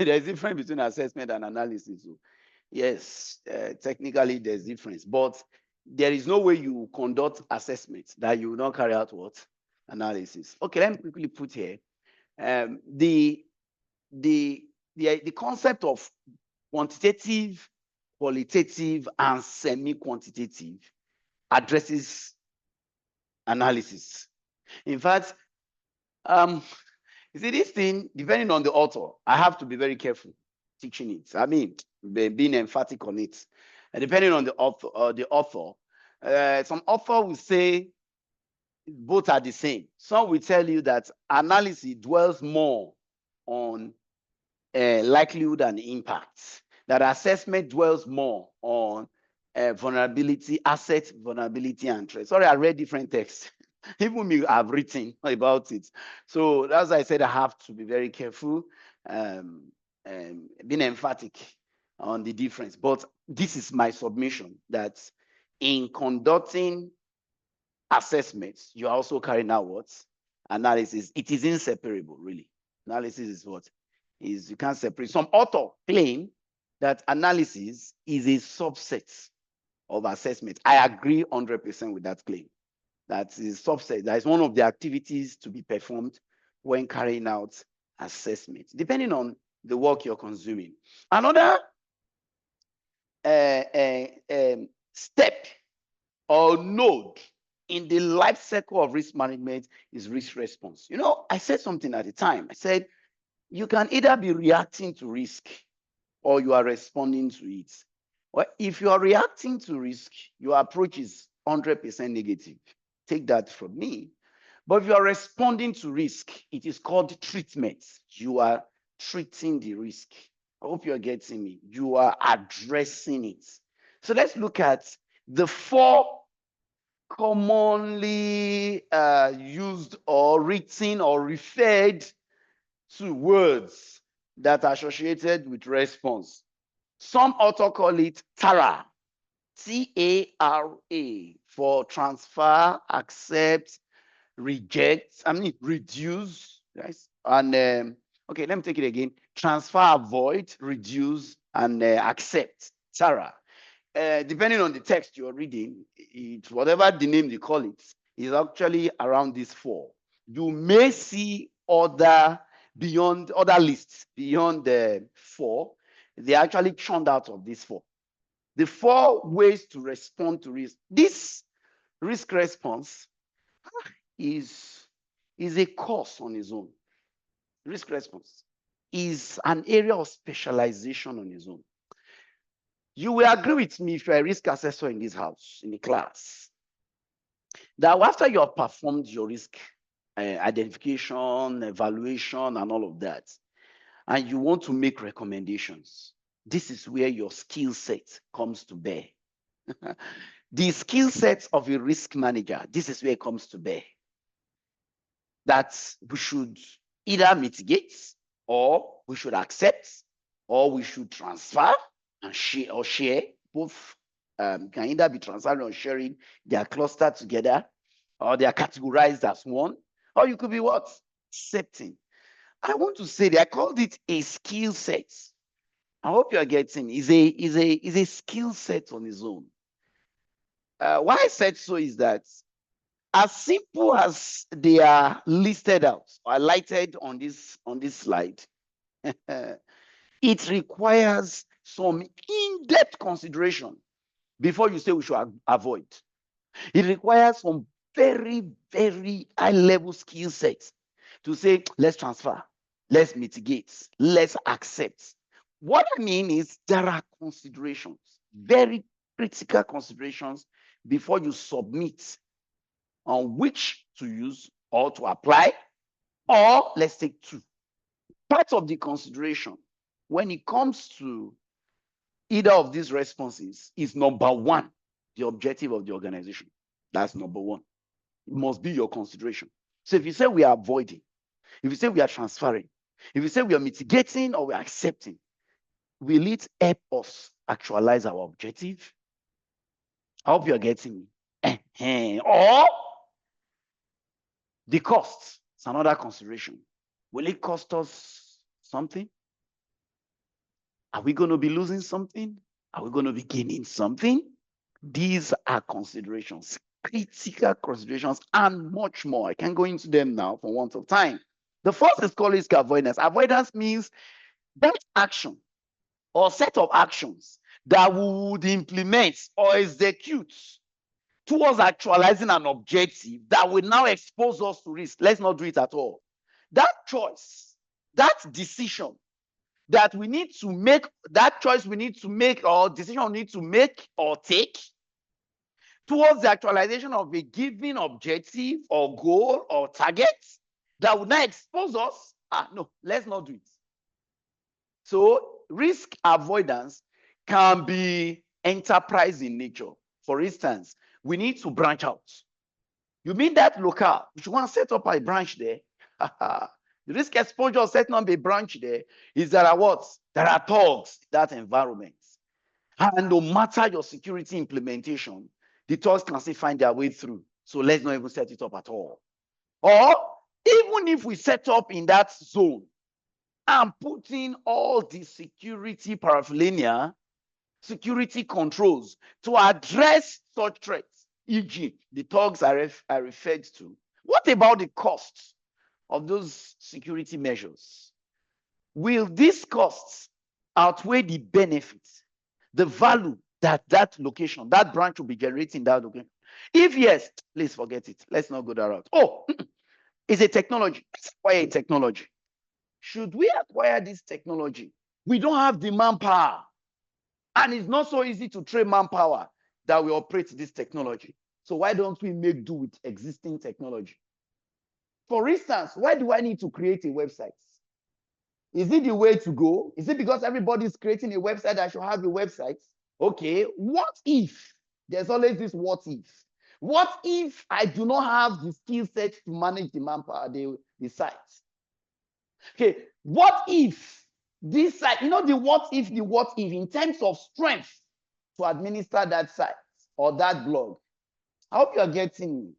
a difference between assessment and analysis. So yes, technically there's difference, but there is no way you conduct assessment that you will not carry out what? Analysis. Okay, let me quickly put here. The concept of quantitative, qualitative, and semi-quantitative addresses analysis. In fact, you see, this thing, depending on the author, I have to be very careful teaching it. I mean, being emphatic on it. And depending on the author, some author will say both are the same. Some will tell you that analysis dwells more on likelihood and impact. That assessment dwells more on vulnerability, asset vulnerability and threat. Sorry, I read different texts. Even me, I've written about it. So as I said, I have to be very careful, being emphatic on the difference. But this is my submission, that in conducting assessments, you're also carrying out what? Analysis. It is inseparable, really. Analysis is what? You can't separate. Some author claim that analysis is a subset of assessment. I agree 100% with that claim. That is subset. That is one of the activities to be performed when carrying out assessment, depending on the work you're consuming. Another step or node in the life cycle of risk management is risk response. You know, I said something at the time. I said, you can either be reacting to risk or you are responding to it. Well, if you are reacting to risk, your approach is 100% negative. Take that from me. But if you are responding to risk, it is called treatment. You are treating the risk. I hope you are getting me. You are addressing it. So let's look at the 4 commonly used or written or referred to words that are associated with response. Some author call it TARA, T-A-R-A, for transfer, accept, reject, reduce, guys. And okay, let me take it again. Transfer, avoid, reduce, and accept. TARA. Depending on the text you're reading, whatever the name they call it, is actually around these 4. You may see other lists beyond the 4. They actually churned out of these 4. The 4 ways to respond to risk. This risk response is a course on its own. Risk response is an area of specialization on its own. You will agree with me, if you're a risk assessor in this house, in the class, that after you have performed your risk identification, evaluation, and all of that, and you want to make recommendations, this is where your skill set comes to bear. The skill set of a risk manager, this is where it comes to bear. That we should either mitigate, or we should accept, or we should transfer and share. Both can either be transferring or sharing. They are clustered together, or they are categorized as one, or you could be what? Accepting. I want to say that I called it a skill set. I hope you are getting is a skill set on its own. Why I said so is that as simple as they are listed out, highlighted on this slide, it requires some in-depth consideration before you say we should avoid. It requires some very, very high-level skill sets to say, let's transfer, let's mitigate, let's accept. What I mean is there are considerations, very critical considerations, before you submit on which to use or to apply, or let's take 2. Part of the consideration when it comes to either of these responses is number 1, the objective of the organization. That's number 1. It must be your consideration. So if you say we are avoiding, if you say we are transferring, if you say we are mitigating or we are accepting, will it help us actualize our objective? I hope you're getting me. Or the cost is another consideration. Will it cost us something? Are we going to be losing something? Are we going to be gaining something? These are considerations, critical considerations, and much more. I can't go into them now for want of time. The first is called risk avoidance. Avoidance means that action or set of actions that we would implement or execute towards actualizing an objective that will now expose us to risk. Let's not do it at all. That choice, that decision that we need to make, that choice we need to make or decision we need to make or take towards the actualization of a given objective or goal or target that would now expose us. No, let's not do it. So risk avoidance can be enterprise in nature. For instance, we need to branch out. You mean that local, if you want to set up a branch there, the risk exposure of setting up a branch there is there are what? There are thugs in that environment. And no matter your security implementation, the thugs can still find their way through. So let's not even set it up at all. Or even if we set up in that zone and put in all the security paraphernalia, security controls to address such threats, e.g., the thugs are referred to. What about the costs of those security measures? Will these costs outweigh the benefits, the value that location, that branch will be generating that location? If yes, please forget it. Let's not go that route. Oh, it's a technology. Let's acquire a technology. Should we acquire this technology? We don't have the manpower. And it's not so easy to train manpower that we operate this technology. So why don't we make do with existing technology? For instance, why do I need to create a website? Is it the way to go? Is it because everybody's creating a website, I should have a website? Okay, what if? There's always this what if. What if I do not have the skill set to manage the manpower, the site? Okay, what if this site, the what if in terms of strength to administer that site or that blog? I hope you're getting me.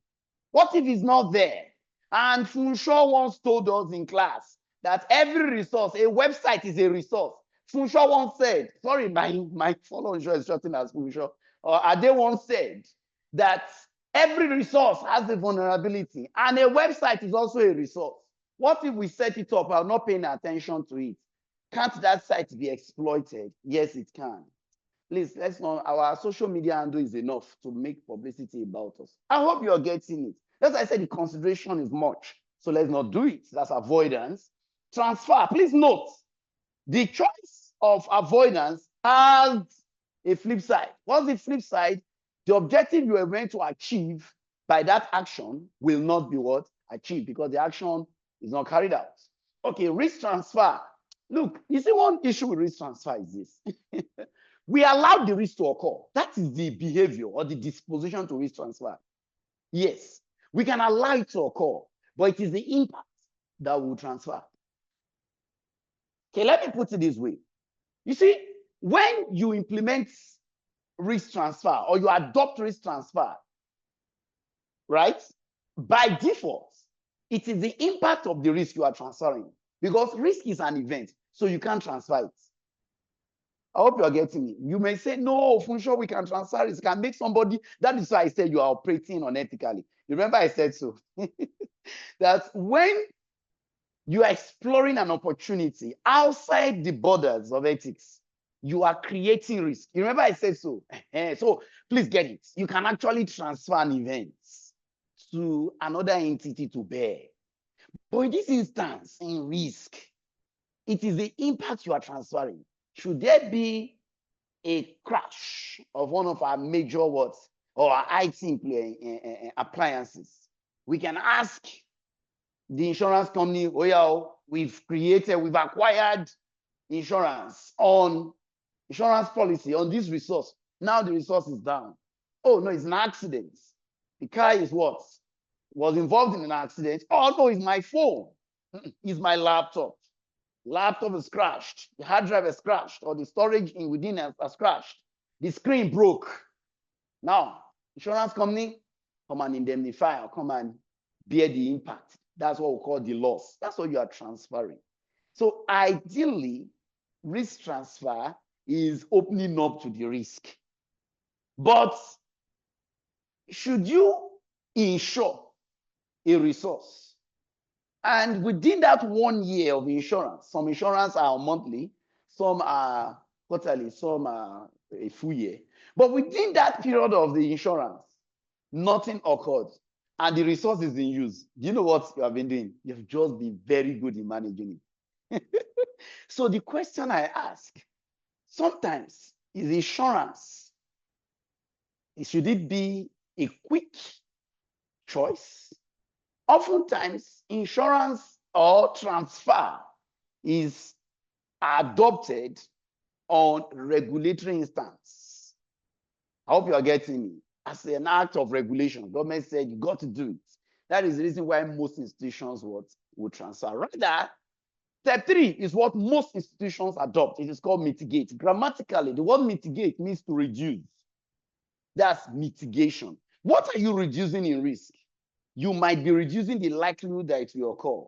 What if it's not there? And Funshaw once told us in class that every resource, a website is a resource. Funshaw once said, sorry, my following is shortened as Funshaw, or Ade once said that every resource has a vulnerability, and a website is also a resource. What if we set it up while not paying attention to it? Can't that site be exploited? Yes, it can. Please, let's not, our social media handle is enough to make publicity about us. I hope you're getting it. As I said, the consideration is much. So let's not do it. That's avoidance. Transfer. Please note, the choice of avoidance has a flip side. What's the flip side? The objective you are going to achieve by that action will not be what? Achieved, because the action is not carried out. Okay, risk transfer. Look, you see, one issue with risk transfer is this. We allow the risk to occur. That is the behavior or the disposition to risk transfer. Yes, we can allow it to occur, but it is the impact that will transfer. Okay, let me put it this way. You see, when you implement risk transfer or you adopt risk transfer, right, by default, it is the impact of the risk you are transferring, because risk is an event, so you can't transfer it. I hope you are getting me. You may say, no, for sure we can transfer it. It can make somebody, that is why I said you are operating unethically. Remember I said so. That when you are exploring an opportunity outside the borders of ethics, you are creating risk. You remember I said so. So please get it. You can actually transfer an event to another entity to bear. But in this instance, in risk, it is the impact you are transferring. Should there be a crash of one of our major words or our IT appliances, we can ask the insurance company, oh yeah, we've acquired insurance policy on this resource. Now the resource is down. Oh no, it's an accident. The car is what? was involved in an accident. Oh no, it's my phone. It's my laptop. Laptop is crashed. The hard drive is crashed, or the storage in within has crashed. The screen broke. Now, insurance company come and indemnify or come and bear the impact. That's what we call the loss. That's what you are transferring. So ideally, risk transfer is opening up to the risk. But should you insure a resource, and within that 1 year of insurance, some insurance are monthly, some are quarterly, some are a full year. But within that period of the insurance, nothing occurred and the resource is in use. Do you know what you have been doing? You've just been very good in managing it. So the question I ask, sometimes is insurance, should it be a quick choice? Oftentimes, insurance or transfer is adopted on regulatory instance. I hope you are getting me. As an act of regulation, government said you got to do it. That is the reason why most institutions would transfer. Rather, step 3 is what most institutions adopt. It is called mitigate. Grammatically, the word mitigate means to reduce. That's mitigation. What are you reducing in risk? You might be reducing the likelihood that it will occur.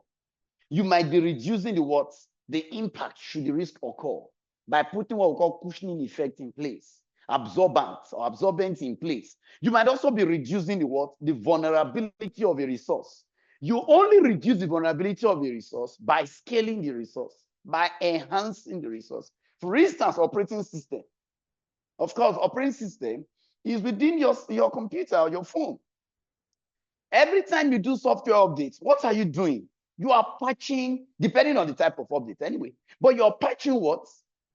You might be reducing the impact should the risk occur by putting what we call cushioning effect in place, absorbent in place. You might also be reducing the vulnerability of a resource. You only reduce the vulnerability of a resource by scaling the resource, by enhancing the resource. For instance, operating system. Of course, operating system is within your computer or your phone. Every time you do software updates, what are you doing? You are patching, depending on the type of update anyway, but you're patching what?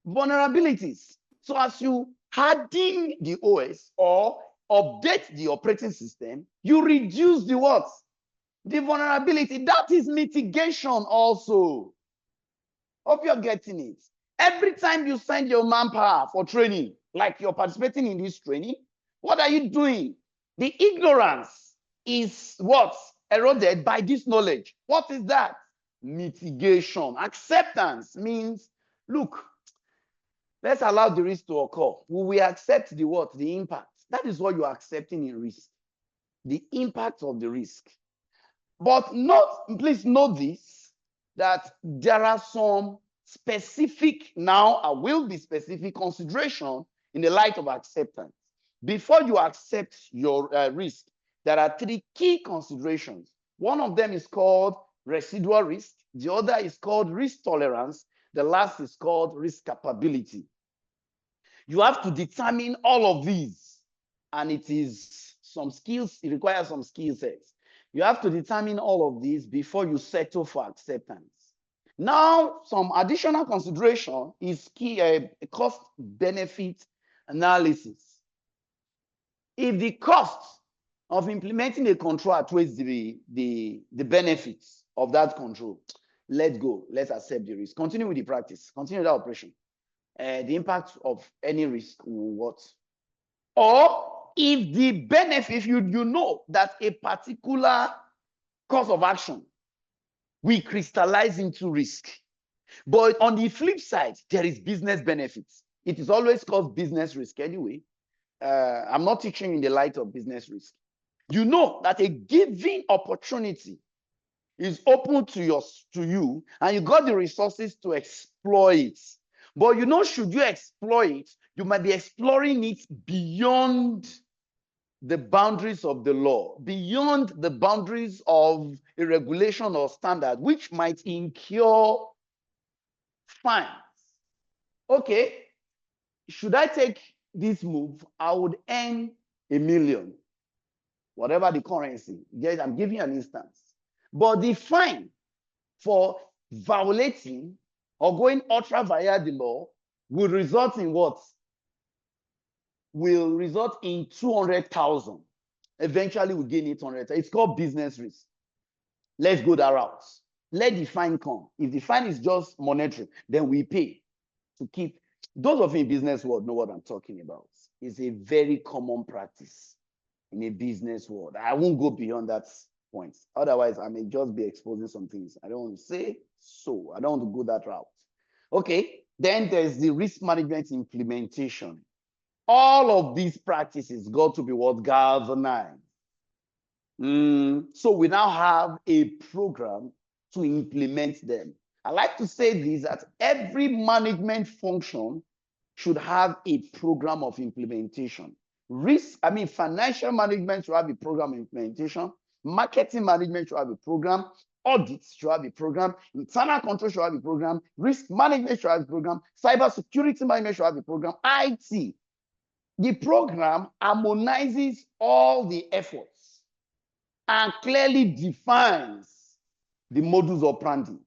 Vulnerabilities. So as you harden the OS or update the operating system, you reduce the what? The vulnerability. That is mitigation also. Hope you're getting it. Every time you send your manpower for training, like you're participating in this training, what are you doing? The ignorance is what? Eroded by this knowledge. What is that? Mitigation. Acceptance means, look, let's allow the risk to occur. Will we accept the what? The impact. That is what you're accepting in risk. The impact of the risk. But please note this, that there are some specific, now I will be specific consideration in the light of acceptance. Before you accept your risk, there are 3 key considerations. One of them is called residual risk. The other is called risk tolerance. The last is called risk capability. You have to determine all of these, and it requires some skill sets. You have to determine all of these before you settle for acceptance. Now, some additional consideration is key cost-benefit analysis. If the cost of implementing a control outweighs the benefits of that control, let's go. Let's accept the risk. Continue with the practice. Continue the operation. The impact of any risk will what? Or if the benefit, if you know that a particular course of action will crystallize into risk, but on the flip side, there is business benefits. It is always called business risk anyway. I'm not teaching in the light of business risk. You know that a given opportunity is open to you, and you got the resources to exploit it. But you know, should you exploit it, you might be exploring it beyond the boundaries of the law, beyond the boundaries of a regulation or standard, which might incur fines. Okay, should I take this move? I would earn $1 million, whatever the currency. I'm giving you an instance. But the fine for violating or going ultra via the law will result in what? Will result in 200,000. Eventually, we gain 800,000. It's called business risk. Let's go that route. Let the fine come. If the fine is just monetary, then we pay to keep. Those of you in business world know what I'm talking about. It's a very common practice in a business world. I won't go beyond that points. Otherwise, I may just be exposing some things. I don't want to say so. I don't want to go that route. Okay, then there's the risk management implementation. All of these practices got to be what galvanized. So we now have a program to implement them. I like to say this, that every management function should have a program of implementation. Financial management should have a program of implementation. Marketing management should have a program. Audits should have a program. Internal control should have a program. Risk management should have a program. Cybersecurity management should have a program. IT. The program harmonizes all the efforts and clearly defines the modus operandi.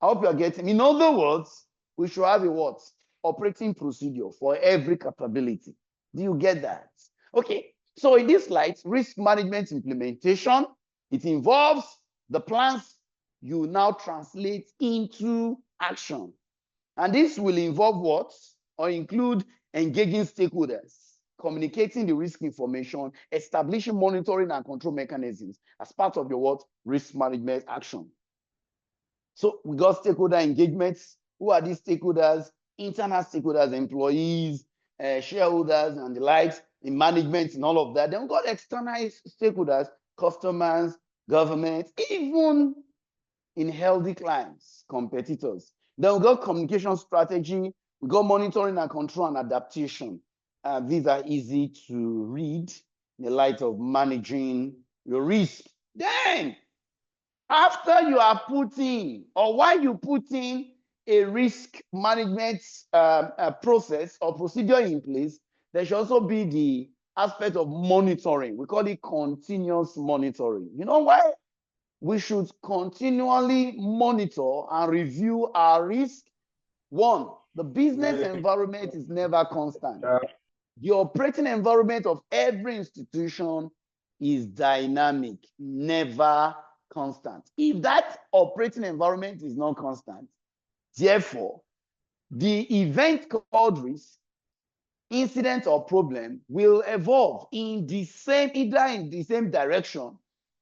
I hope you are getting. In other words, we should have a what? Operating procedure for every capability. Do you get that? Okay. So in this slide, risk management implementation, it involves the plans you now translate into action. And this will involve what? Or include engaging stakeholders, communicating the risk information, establishing monitoring and control mechanisms as part of your what? Risk management action. So we got stakeholder engagements. Who are these stakeholders? Internal stakeholders, employees, shareholders, and the likes, in management and all of that. Then we got external stakeholders, customers, government, even in healthy clients, competitors. Then we got communication strategy. We got monitoring and control and adaptation. These are easy to read in the light of managing your risk. Then, after you are putting, or while you put in a risk management process or procedure in place, there should also be the aspect of monitoring. We call it continuous monitoring. You know why? We should continually monitor and review our risk. One, the business environment is never constant. The operating environment of every institution is dynamic, never constant. If that operating environment is not constant, therefore, the event called risk, incident or problem will evolve in the same, either in the same direction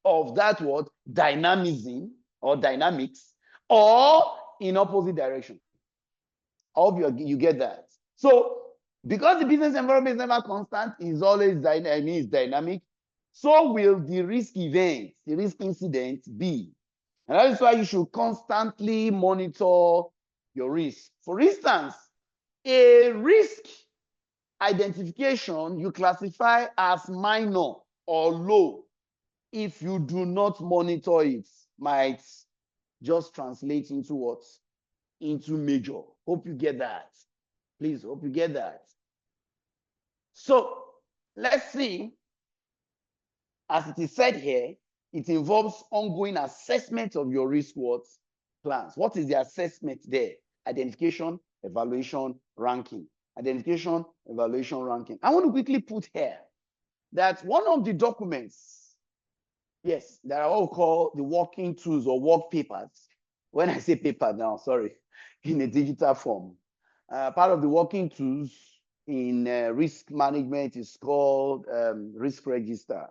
of that word, dynamism or dynamics, or in opposite direction. I hope you get that. So, because the business environment is never constant, it's always dynamic, so will the risk event, the risk incident be. And that is why you should constantly monitor your risk. For instance, a risk identification you classify as minor or low. If you do not monitor it, might just translate into what? Into major. Hope you get that. Please, hope you get that. So let's see, as it is said here, it involves ongoing assessment of your risk plans. What is the assessment there? Identification, evaluation, ranking. Identification, evaluation, ranking. I want to quickly put here that one of the documents, yes, that are all called the working tools or work papers. When I say paper now, sorry, in a digital form. Part of the working tools in risk management is called risk register.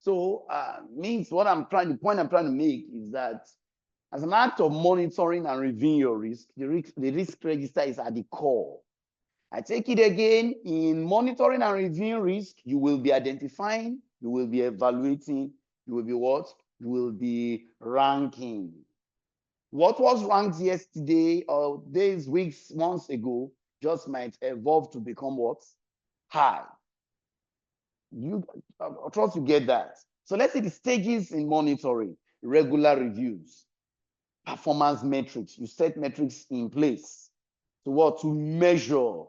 So means what I'm trying, the point I'm trying to make is that as an act of monitoring and reviewing your risk, the risk register is at the core. I take it again, in monitoring and reviewing risk, you will be identifying, you will be evaluating, you will be what? You will be ranking. What was ranked yesterday or days, weeks, months ago, just might evolve to become what? High. I trust you get that. So let's see the stages in monitoring, regular reviews, performance metrics. You set metrics in place to what? To measure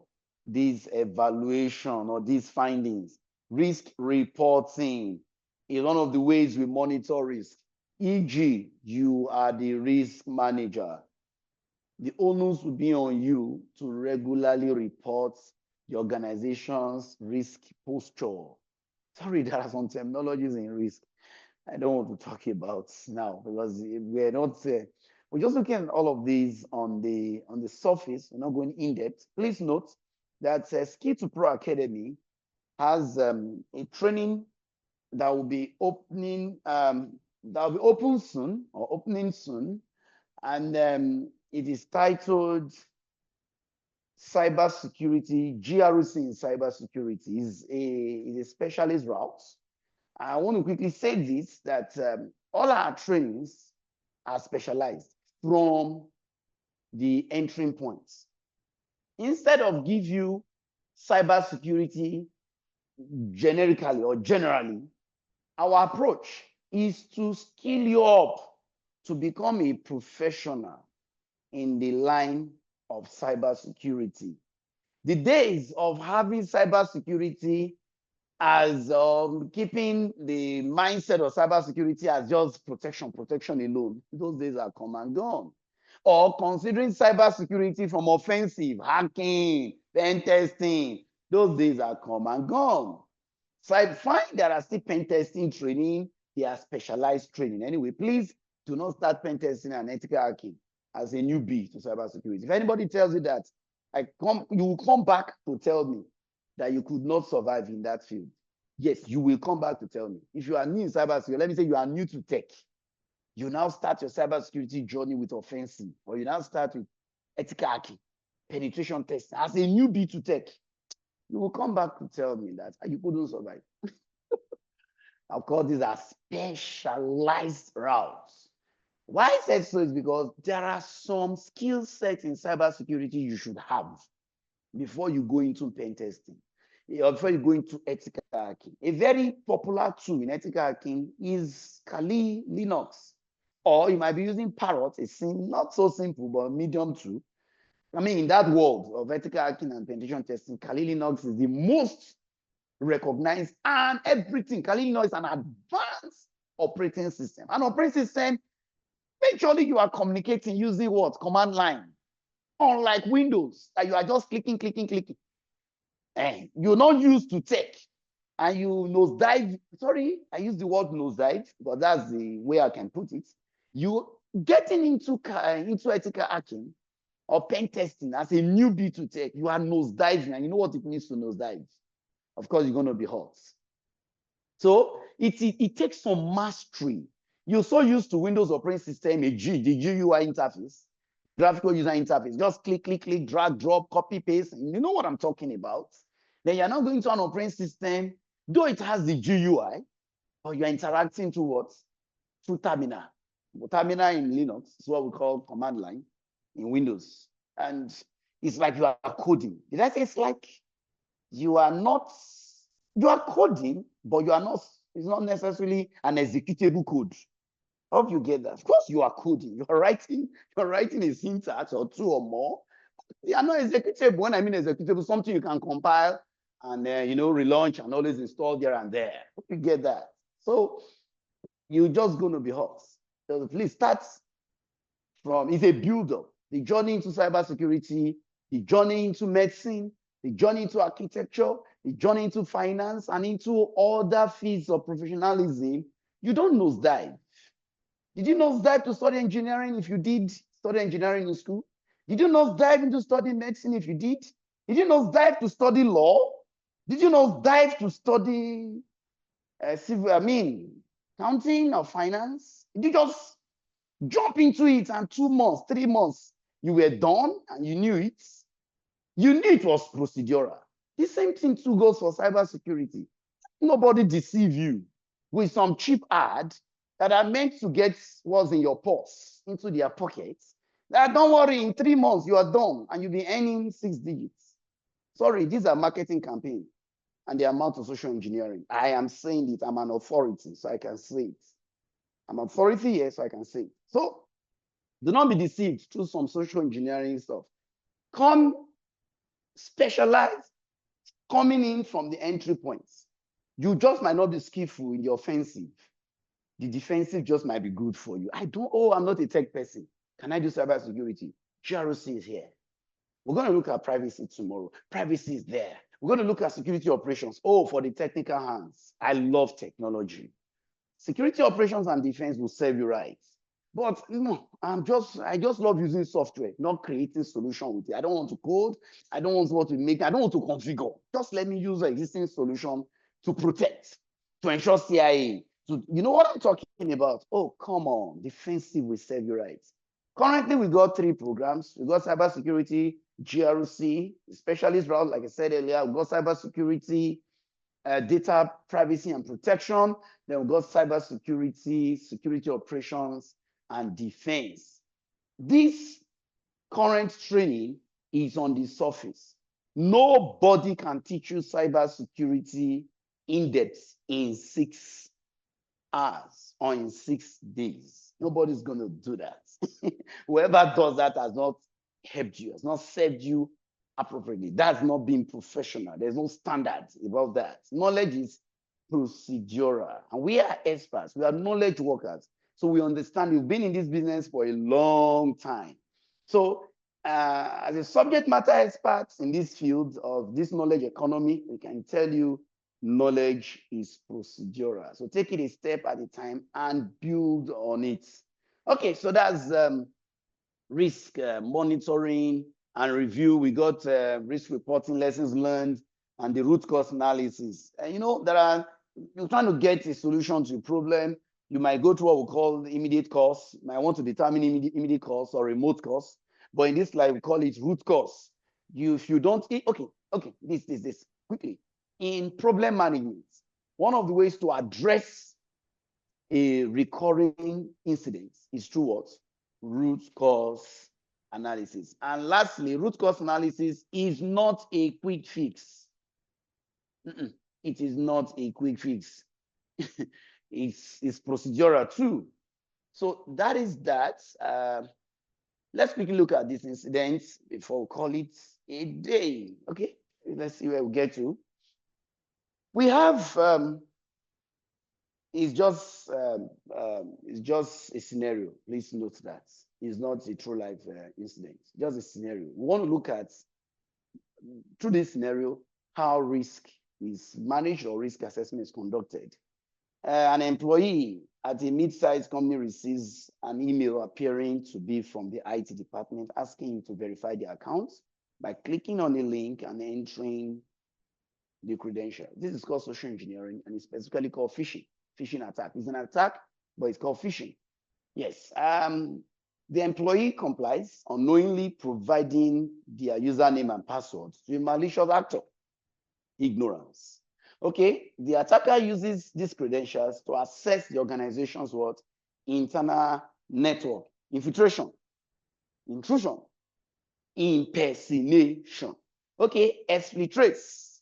these evaluation or these findings. Risk reporting is one of the ways we monitor risk. E.g., you are the risk manager. The onus will be on you to regularly report the organization's risk posture. Sorry, there are some terminologies in risk I don't want to talk about now because we're not. We're just looking at all of these on the surface. We're not going in depth. Please note that Skill to Pro Academy has a training that will be opening that will be open soon or opening soon. And it is titled Cybersecurity GRC in Cybersecurity. Is a specialist route. I want to quickly say this, that all our trainings are specialized from the entering points. Instead of give you cybersecurity generically or generally, our approach is to skill you up to become a professional in the line of cybersecurity. The days of having cybersecurity as keeping the mindset of cybersecurity as just protection alone, those days are come and gone. Or considering cybersecurity from offensive, hacking, pen testing, those days are come and gone. So I find there are still pen testing training, they are specialized training. Anyway, please do not start pen testing and ethical hacking as a newbie to cybersecurity. If anybody tells you that, you will come back to tell me that you could not survive in that field. Yes, you will come back to tell me. If you are new in cybersecurity, let me say you are new to tech. You now start your cybersecurity journey with offensive, or you now start with ethical hacking, penetration testing. As a newbie to tech, you will come back to tell me that you couldn't survive. Of course, these are specialized routes. Why I said so is because there are some skill sets in cybersecurity you should have before you go into pen testing, or before you go into ethical hacking. A very popular tool in ethical hacking is Kali Linux, or you might be using Parrot, a not so simple, but medium tool. I mean, in that world of ethical hacking and penetration testing, Kali Linux is the most recognized, and everything. Kali Linux is an advanced operating system. An operating system, make sure that you are communicating using what? Command line. Unlike Windows, that you are just clicking. And you're not used to tech. And you nosedive. Sorry, I use the word nosedive, but that's the way I can put it. You getting into ethical hacking or pen testing as a newbie to tech, you are nosediving, and you know what it means to nosedive. Of course, you're going to be hot. So it takes some mastery. You're so used to Windows operating system, the GUI interface, graphical user interface. Just click, drag, drop, copy, paste. You know what I'm talking about. Then you're now going to an operating system, though it has the GUI, but you're interacting through what? Through terminal. Terminal in Linux is what we call command line in Windows. And it's like you are coding. Did I say it's like you are coding, but you are not, it's not necessarily an executable code. I hope you get that. Of course, you are coding. You're writing a syntax or two or more. They are not executable. When I mean executable, something you can compile and relaunch and always install there and there. Hope you get that. So you're just going to be hot. So please start from, it's a build-up. The journey into cybersecurity, the journey into medicine, the journey into architecture, the journey into finance, and into other fields of professionalism. You don't nosedive. Did you nosedive to study engineering if you did study engineering in school? Did you nosedive into studying medicine if you did? Did you nosedive to study law? Did you nosedive to study accounting or finance? Did you just jump into it and 2 months, 3 months, you were done and you knew it? You knew it was procedural. The same thing too goes for cybersecurity. Nobody deceive you with some cheap ad that are meant to get what's in your purse into their pockets. That don't worry, in 3 months you are done and you'll be earning 6 digits. Sorry, these are marketing campaigns and the amount of social engineering. I am saying it. I'm an authority, so I can say it. I'm an authority here, so I can say it. So do not be deceived through some social engineering stuff. Come specialized, coming in from the entry points. You just might not be skillful in the offensive. The defensive just might be good for you. I'm not a tech person. Can I do cybersecurity? GRC is here. We're going to look at privacy tomorrow. Privacy is there. We're going to look at security operations. For the technical hands. I love technology. Security operations and defense will serve you right. But I just love using software, not creating solution with it. I don't want to code. I don't want to make, I don't want to configure. Just let me use an existing solution to protect, to ensure CIA, So you know what I'm talking about? Oh, come on. Defensive will serve you right. Currently, we got 3 programs. We got Cybersecurity GRC, specialist route, like I said earlier. We got Cybersecurity data privacy and protection. Then we got cybersecurity, security operations, and defense. This current training is on the surface. Nobody can teach you cybersecurity in depth in 6 hours or in 6 days. Nobody's going to do that. Whoever does that has not helped you, has not served you appropriately. That's not being professional. There's no standard about that. Knowledge is procedural. And we are experts. We are knowledge workers. So we understand. We've been in this business for a long time. So as a subject matter expert in this field of this knowledge economy, we can tell you knowledge is procedural. So take it a step at a time and build on it. Okay, so that's risk monitoring and review. We got risk reporting, lessons learned, and the root cause analysis. And you know, you're trying to get a solution to a problem. You might go to what we call the immediate cause. You might want to determine immediate cause or remote cause. But in this slide, we call it root cause. If you don't, okay, this, quickly. In problem management, one of the ways to address a recurring incident is through what? Root cause analysis. And lastly, root cause analysis is not a quick fix. It is not a quick fix. It's procedural too. So that is that. Let's quickly look at this incident before we call it a day. Okay, let's see where we get to. We have it's just a scenario. Please note that it's not a true life incident. Just a scenario. We want to look at through this scenario how risk is managed or risk assessment is conducted. An employee at a mid-sized company receives an email appearing to be from the IT department asking him to verify the accounts by clicking on a link and entering the credentials. This is called social engineering, and it's specifically called phishing. Phishing attack. It's an attack, but it's called phishing. Yes. The employee complies, unknowingly providing their username and password to a malicious actor. Ignorance. Okay, the attacker uses these credentials to assess the organization's what? Internal network. Infiltration, intrusion, impersonation. Okay, exfiltrates.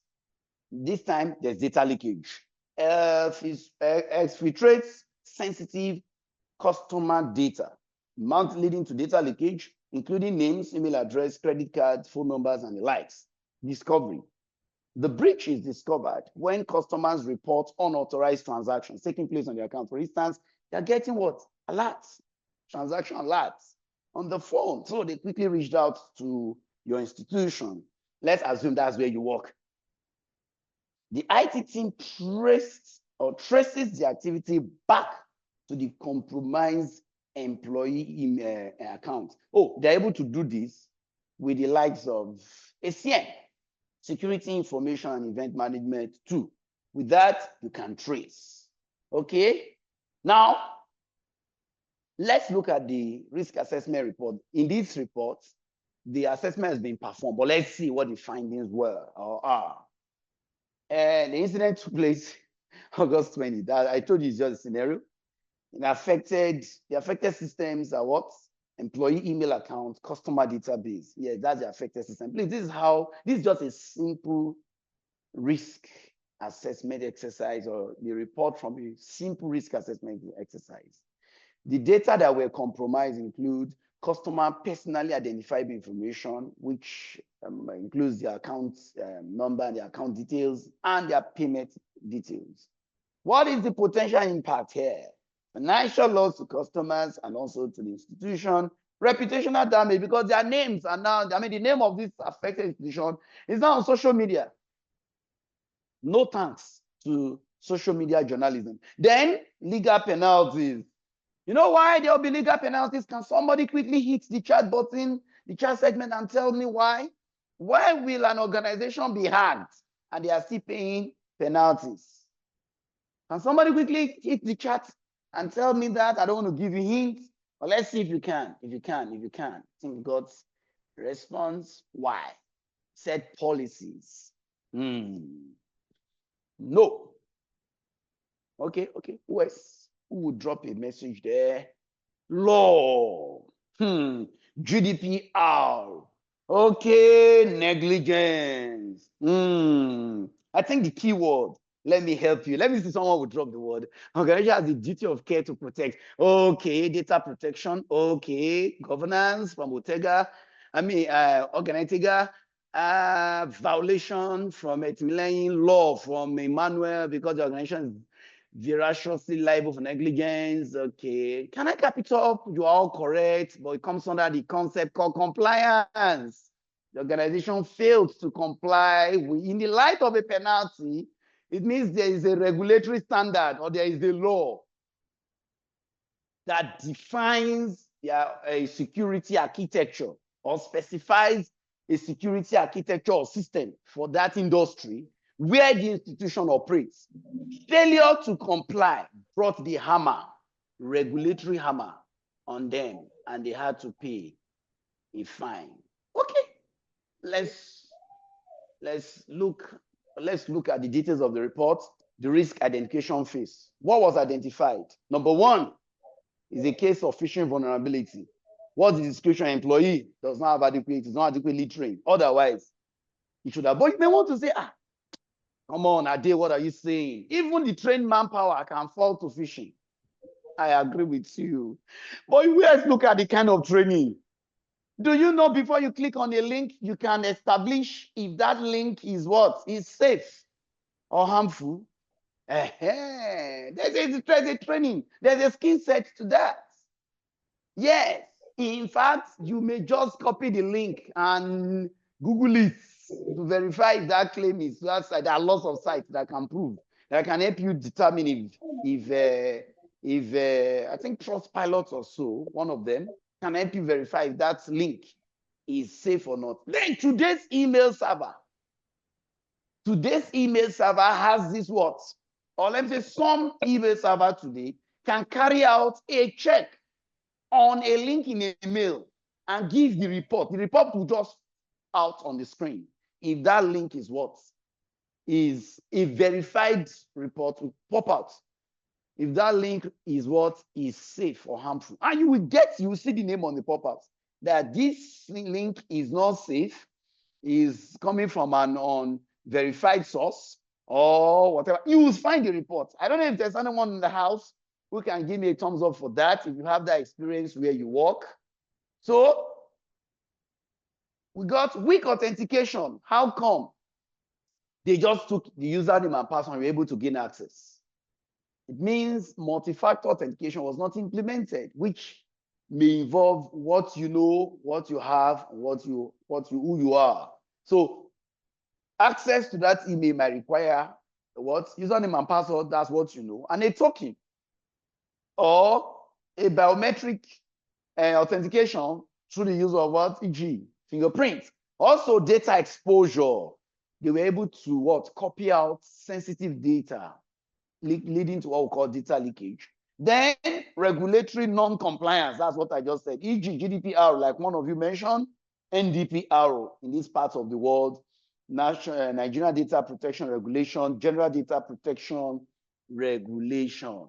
This time there's data leakage. Exfiltrates sensitive customer data, leading to data leakage, including names, email address, credit cards, phone numbers, and the likes. Discovery. The breach is discovered when customers report unauthorized transactions taking place on their account. For instance, they're getting what? Alerts, transaction alerts on the phone. So they quickly reached out to your institution. Let's assume that's where you work. The IT team traces the activity back to the compromised employee account. Oh, they're able to do this with the likes of ACM. Security information and event management too. With that, you can trace. Okay. Now, let's look at the risk assessment report. In this report, the assessment has been performed, but let's see what the findings were or are. And the incident took place August 20. That I told you is just a scenario. The affected systems are what? Employee email account, customer database. Yeah, that's the affected system. Please, this is just a simple risk assessment exercise, or the report from a simple risk assessment exercise. The data that were compromised include customer personally identifiable information, which includes the account number and the account details and their payment details. What is the potential impact here? Financial loss to customers and also to the institution. Reputational damage because their names are now, the name of this affected institution is now on social media. No thanks to social media journalism. Then legal penalties. You know why there will be legal penalties? Can somebody quickly hit the chat button, the chat segment, and tell me why? Why will an organization be hacked and they are still paying penalties? Can somebody quickly hit the chat and tell me that? I don't want to give you hints, but let's see if you can. If you can. I think God's response. Why? Set policies. No. Okay. Who else? Who would drop a message there? Law. GDPR. Okay, negligence. I think the key word, let me help you. Let me see someone will drop the word. Organization has the duty of care to protect. Okay, data protection. Okay, governance from Ortega. Organetega. Violation from Etimileyin, law from Emmanuel, because the organization is voraciously liable for negligence. Okay, can I cap it up? You are all correct, but it comes under the concept called compliance. The organization failed to comply in the light of a penalty. It means there is a regulatory standard or there is a law that defines a security architecture or specifies a security architecture or system for that industry where the institution operates. Failure to comply brought the hammer, regulatory hammer, on them, and they had to pay a fine. Okay, let's look at the details of the report. The risk identification phase. What was identified? Number one is a case of phishing vulnerability. What's the description? Employee does not have adequate, is not adequately trained. Otherwise, he should have. But you may want to say, come on, Ade, what are you saying? Even the trained manpower can fall to phishing. I agree with you. But let's look at the kind of training. Do you know before you click on a link, you can establish if that link is what? Is safe or harmful? There's a training. There's a skill set to that. Yes. In fact, you may just copy the link and Google it to verify if that claim is that site. There are lots of sites that can prove, that can help you determine if I think Trustpilot or so, one of them, can help you verify if that link is safe or not. Then today's email server has this what? Or let me say some email server today can carry out a check on a link in a mail and give the report. The report will just out on the screen. If that link is what? Is a verified report will pop out. If that link is what? Is safe or harmful. And you will see the name on the pop-out that this link is not safe, is coming from an unverified source or whatever. You will find the report. I don't know if there's anyone in the house who can give me a thumbs up for that if you have that experience where you work. So we got weak authentication. How come? They just took the username and password and were able to gain access. It means multi-factor authentication was not implemented, which may involve what you know, what you have, who you are. So access to that email might require what? Username and password, that's what you know, and a token or a biometric authentication through the use of what? E.g. fingerprint. Also data exposure. They were able to what? Copy out sensitive data, leading to what we call data leakage. Then regulatory non-compliance, that's what I just said, e.g. GDPR, like one of you mentioned, NDPR in these parts of the world, Nigeria Data Protection Regulation, General Data Protection Regulation.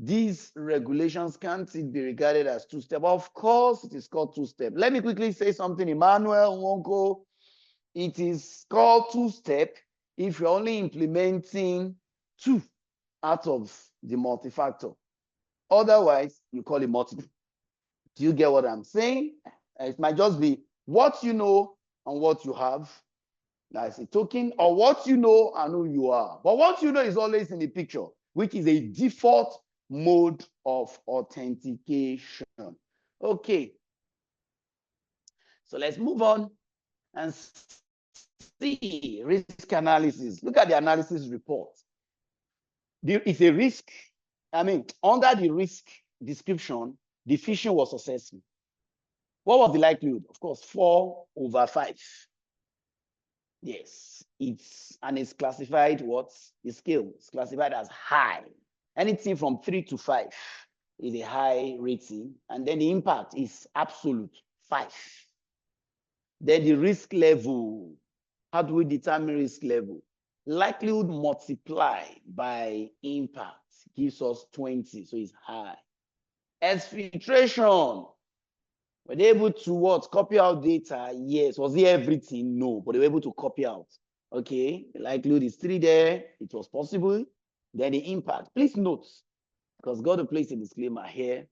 These regulations can't be regarded as two-step. Of course, it is called two-step. Let me quickly say something, Emmanuel Wonko. It is called two-step if you're only implementing two out of the multi-factor. Otherwise, you call it multiple. Do you get what I'm saying? It might just be what you know and what you have. That's a token, or what you know and who you are. But what you know is always in the picture, which is a default mode of authentication. Okay. So let's move on and see risk analysis. Look at the analysis report. It's a risk. I mean, under the risk description, the phishing was successful. What was the likelihood? Of course, 4/5. Yes, it's classified what? The scale is classified as high. Anything from 3 to 5 is a high rating, and then the impact is absolute 5. Then the risk level. How do we determine risk level? Likelihood multiplied by impact gives us 20, so it's high. Exfiltration. Were they able to what? Copy out data? Yes. Was it everything? No, but they were able to copy out. Okay, the likelihood is 3 there. It was possible. Then the impact. Please note, because God will place a disclaimer here,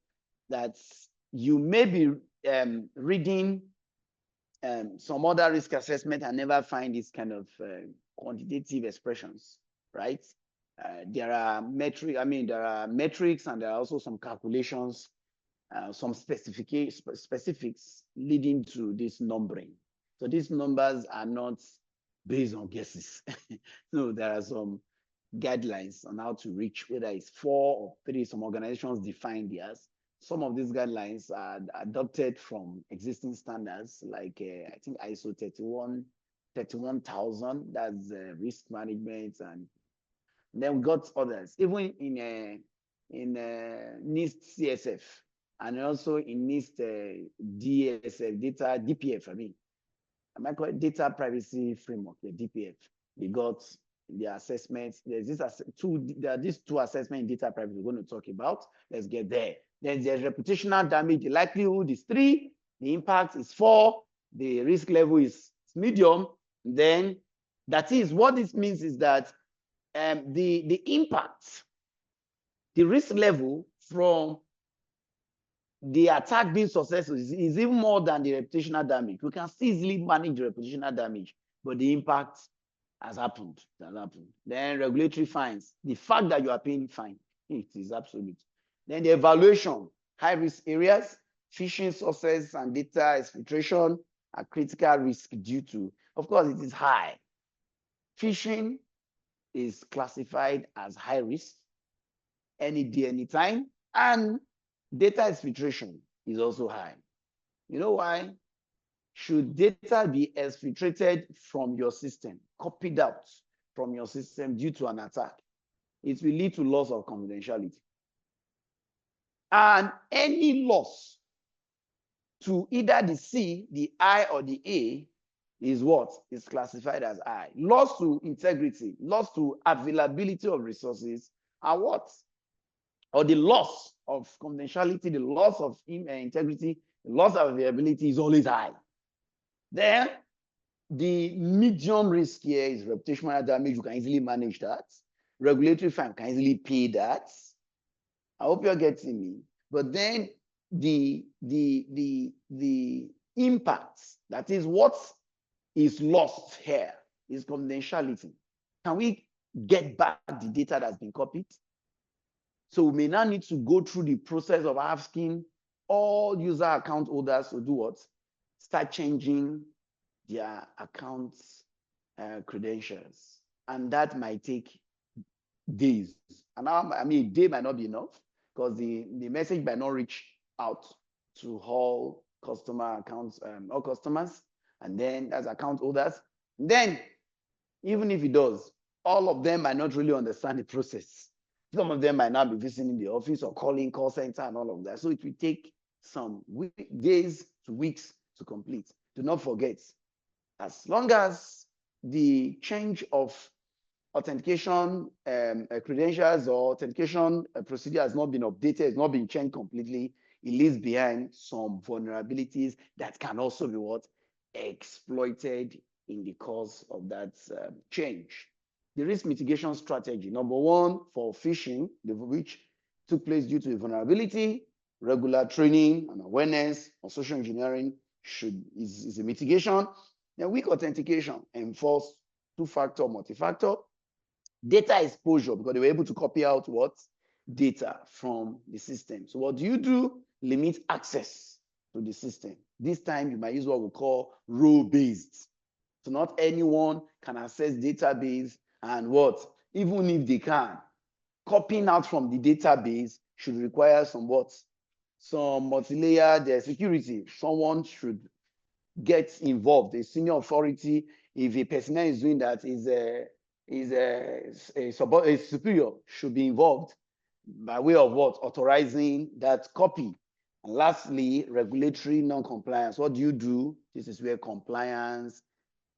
that you may be reading some other risk assessment and never find this kind of quantitative expressions, right? There are metrics and there are also some calculations, some specifics leading to this numbering. So these numbers are not based on guesses. So there are some guidelines on how to reach, whether it's 4 or 3. Some organizations define theirs. Some of these guidelines are adopted from existing standards, like I think ISO 31000, that's risk management, and then we got others, even in NIST CSF, and also in NIST DSS, data DPF. I might call it data privacy framework, the DPF. They got the assessments. There are these 2 assessments in data privacy we're going to talk about. Let's get there. Then there's reputational damage. The likelihood is 3. The impact is 4. The risk level is medium. Then that is what this means is that the impact, the risk level from the attack being successful is even more than the reputational damage. We can still easily manage the reputational damage, but the impact has happened. Then regulatory fines. The fact that you are paying fine, it is absolute. Then the evaluation. High risk areas, phishing sources and data exfiltration are critical risk due to, of course, it is high. Phishing is classified as high risk any day, anytime, and data exfiltration is also high. You know why? Should data be exfiltrated from your system, copied out from your system due to an attack, it will lead to loss of confidentiality. And any loss to either the C, the I, or the A is what? Is classified as I. Loss to integrity, loss to availability of resources are what? Or the loss of confidentiality, the loss of integrity, the loss of availability is always high. Then the medium risk here is reputational damage. You can easily manage that. Regulatory fine can easily pay that. I hope you're getting me. But then the impact, that is what is lost here, is confidentiality. Can we get back the data that's been copied? So we may now need to go through the process of asking all user account holders to do what? Start changing their accounts credentials. And that might take days. And a day might not be enough because the message might not reach out to all customer accounts, all customers, and then as account holders. Then, even if it does, all of them might not really understand the process. Some of them might not be visiting the office or calling call center and all of that. So it will take some days to weeks to complete. Do not forget, as long as the change of authentication credentials or authentication procedure has not been updated, has not been changed completely, it leaves behind some vulnerabilities that can also be what? Exploited in the course of that change. The risk mitigation strategy. Number 1, for phishing, which took place due to a vulnerability, regular training and awareness on social engineering is a mitigation. Then weak authentication, enforce 2-factor, multi-factor. Data exposure, because they were able to copy out what? Data from the system. So what do? Limit access to the system. This time you might use what we call role-based. So not anyone can access database, and what? Even if they can, copying out from the database should require some what? Some multi-layered security. Someone should get involved, a senior authority if a personnel is doing that, a superior should be involved by way of what? Authorizing that copy. And lastly, regulatory non-compliance. What do you do? This is where compliance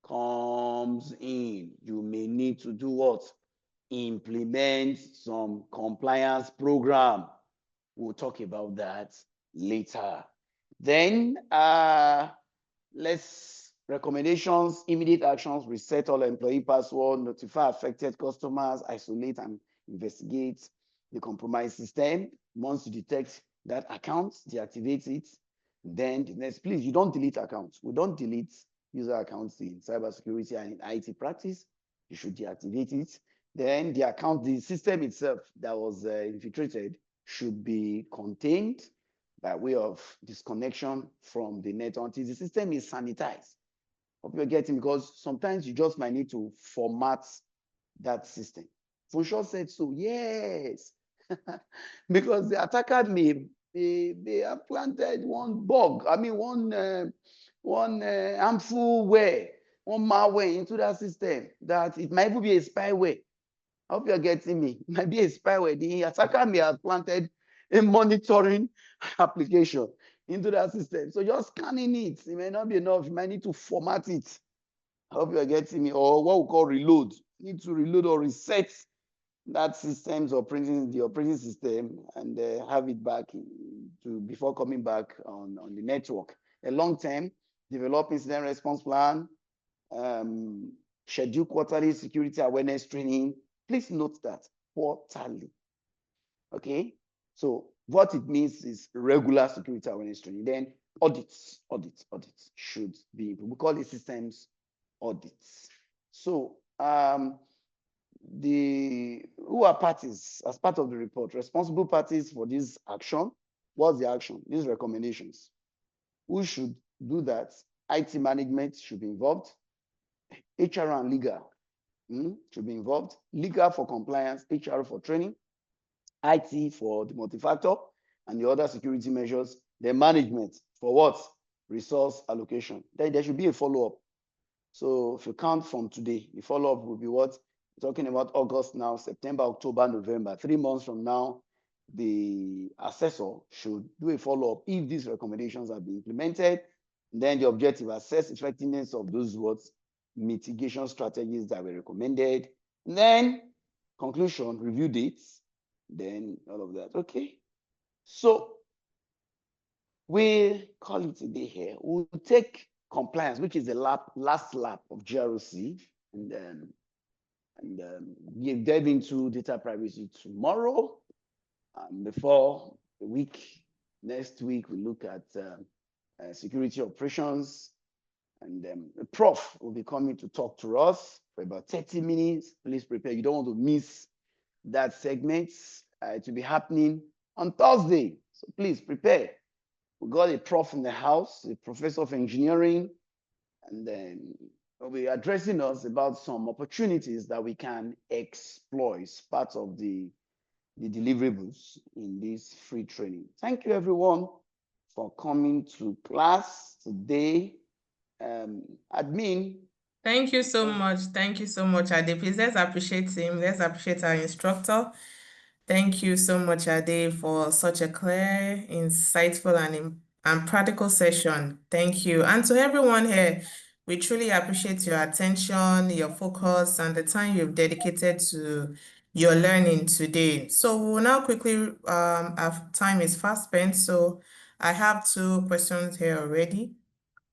comes in. You may need to do what? Implement some compliance program. We'll talk about that later. Then recommendations, immediate actions, reset all employee password, notify affected customers, isolate and investigate the compromised system. Once you detect that account, deactivate it. Then the next, please, you don't delete accounts. We don't delete user accounts in cybersecurity and in IT practice. You should deactivate it. Then the account, the system itself that was infiltrated should be contained by way of disconnection from the net until the system is sanitized. Hope you're getting, because sometimes you just might need to format that system. Funshaw said so, yes. Because the attacker they have planted one bug, one harmful way, one malware into that system that it might even be a spyware. I hope you're getting me. It might be a spyware. The attacker may have planted a monitoring application into that system. So just scanning it may not be enough. You might need to format it. I hope you're getting me. Or what we call reload. You need to reload or reset that system's operating system and have it back before coming back on the network. A long term, develop incident response plan, schedule quarterly security awareness training. Please note that quarterly. Okay, so what it means is regular security awareness training. Then audits should be, we call it systems audits. So who are parties as part of the report? Responsible parties for this action. What's the action? These recommendations. Who should do that? IT management should be involved. HR and legal should be involved. Legal for compliance, HR for training, IT for the multi-factor and the other security measures. Then management for what? Resource allocation. Then there should be a follow-up. So if you count from today, the follow-up will be what? We're talking about August now, September, October, November. 3 months from now, the assessor should do a follow-up if these recommendations have been implemented. Then the objective, assess effectiveness of those mitigation strategies that were recommended. And then conclusion, review dates, then all of that. Okay. So we call it a day here. We'll take compliance, which is the last lap of GRC, and dive into data privacy tomorrow. Before next week, we look at security operations. And the prof will be coming to talk to us for about 30 minutes. Please prepare. You don't want to miss that segment. It will be happening on Thursday. So please prepare. We got a prof in the house, a professor of engineering, and then will be addressing us about some opportunities that we can exploit as part of the deliverables in this free training. Thank you, everyone, for coming to class today. Admin. Thank you so much. Thank you so much, Ade. Please, let's appreciate him. Let's appreciate our instructor. Thank you so much, Ade, for such a clear, insightful, and practical session. Thank you. And to everyone here, we truly appreciate your attention, your focus, and the time you've dedicated to your learning today. So we'll now quickly, our time is fast spent, so I have 2 questions here already.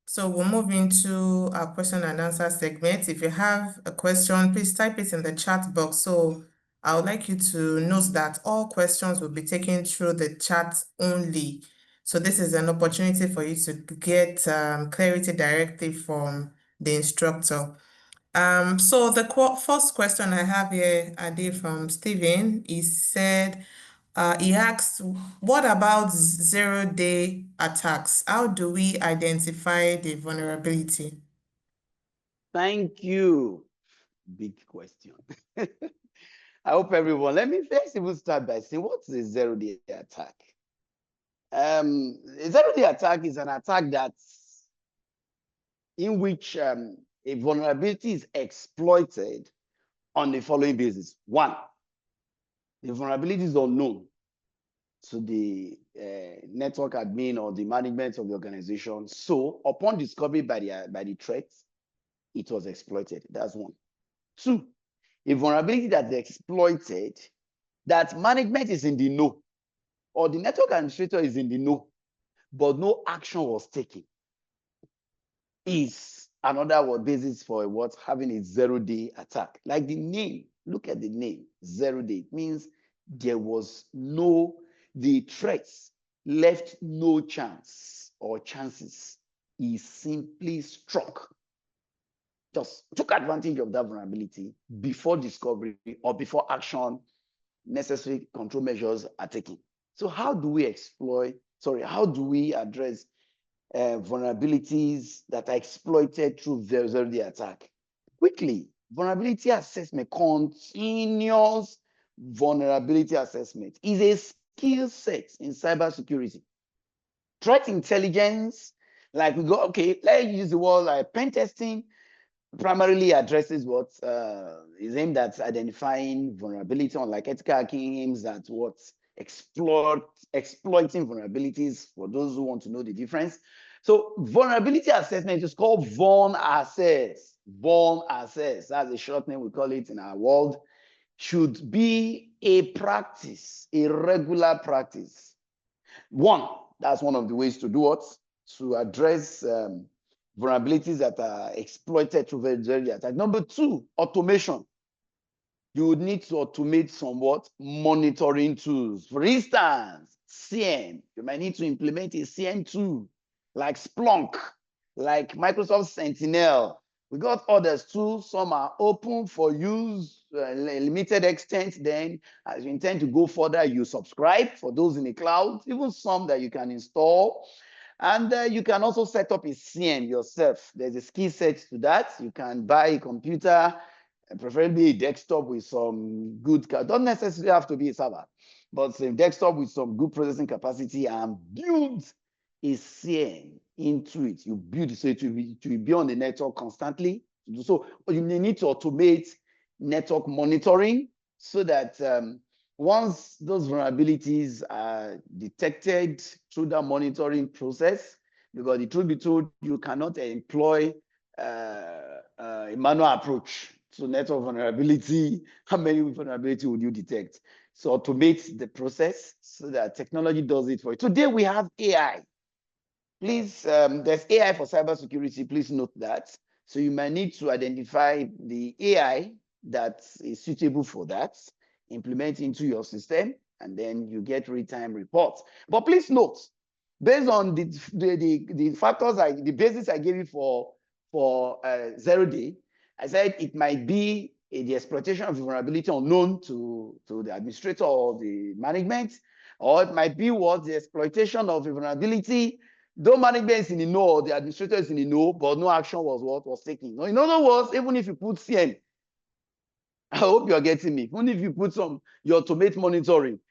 So we'll move into our question and answer segment. If you have a question, please type it in the chat box. So I would like you to note that all questions will be taken through the chat only. So this is an opportunity for you to get clarity directly from the instructor. So the first question I have here, Ade, from Stephen, he said, he asked, what about zero-day attacks? How do we identify the vulnerability? Thank you. Big question. I hope everyone, let me first even start by saying, what's a zero-day attack? A zero-day attack is an attack in which a vulnerability is exploited on the following basis. One, the vulnerability is unknown to the network admin or the management of the organization. So upon discovery by the threat, it was exploited. That's one. Two, a vulnerability that's exploited that management is in the know or the network administrator is in the know, but no action was taken, is another basis for what having a 0-day attack. Like the name, look at the name, 0-day. It means there was the threats left no chance or chances. He simply struck, just took advantage of that vulnerability before discovery or before action, necessary control measures are taken. So how do we address vulnerabilities that are exploited through 0-day attack? Quickly, vulnerability assessment, continuous vulnerability assessment is a skill set in cybersecurity. Threat intelligence, like we go, okay, let's use the word like pen testing, primarily addresses what is aimed at identifying vulnerability on like ethical hacking, aims at what exploiting vulnerabilities for those who want to know the difference. So vulnerability assessment is called vuln assess. Vuln assess, that's a short name we call it in our world, should be a practice, a regular practice. One, that's one of the ways to do what? To address vulnerabilities that are exploited through 0-day attack. Number two, automation. You would need to automate somewhat monitoring tools. For instance, CM. You might need to implement a CM tool like Splunk, like Microsoft Sentinel. We got others too. Some are open for use, limited extent. Then, as you intend to go further, you subscribe for those in the cloud, even some that you can install. And you can also set up a CM yourself. There's a skill set to that. You can buy a computer, preferably a desktop with some good, don't necessarily have to be a server, but a desktop with some good processing capacity and build a CM into it. You build it so it will be on the network constantly. So you need to automate network monitoring so that once those vulnerabilities are detected through the monitoring process, because the truth be told, you cannot employ a manual approach to network vulnerability. How many vulnerability would you detect? So automate the process so that technology does it for you. Today we have AI. Please, there's AI for cybersecurity. Please note that. So you might need to identify the AI that is suitable for that, implement into your system, and then you get real-time reports. But please note, based on the factors, the basis I gave you for 0-day, I said it might be the exploitation of vulnerability unknown to the administrator or the management, or it might be the exploitation of a vulnerability, though management is in the know, the administrator is in the know, but no action was taken. In other words, even if you put CM, I hope you're getting me. Even if you put your automate monitoring,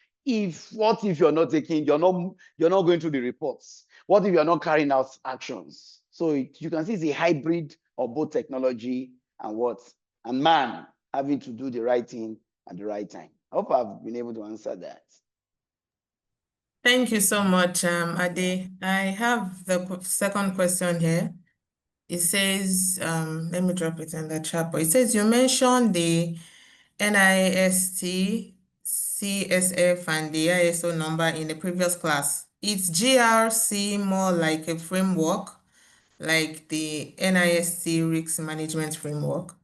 what if you're not taking, you're not going through the reports? What if you're not carrying out actions? So you can see it's a hybrid of both technology and man having to do the right thing at the right time. I hope I've been able to answer that. Thank you so much, Ade. I have the second question here. It says, let me drop it in the chat, but it says you mentioned the NIST, CSF, and the ISO number in the previous class. Is GRC more like a framework, like the NIST risk management framework?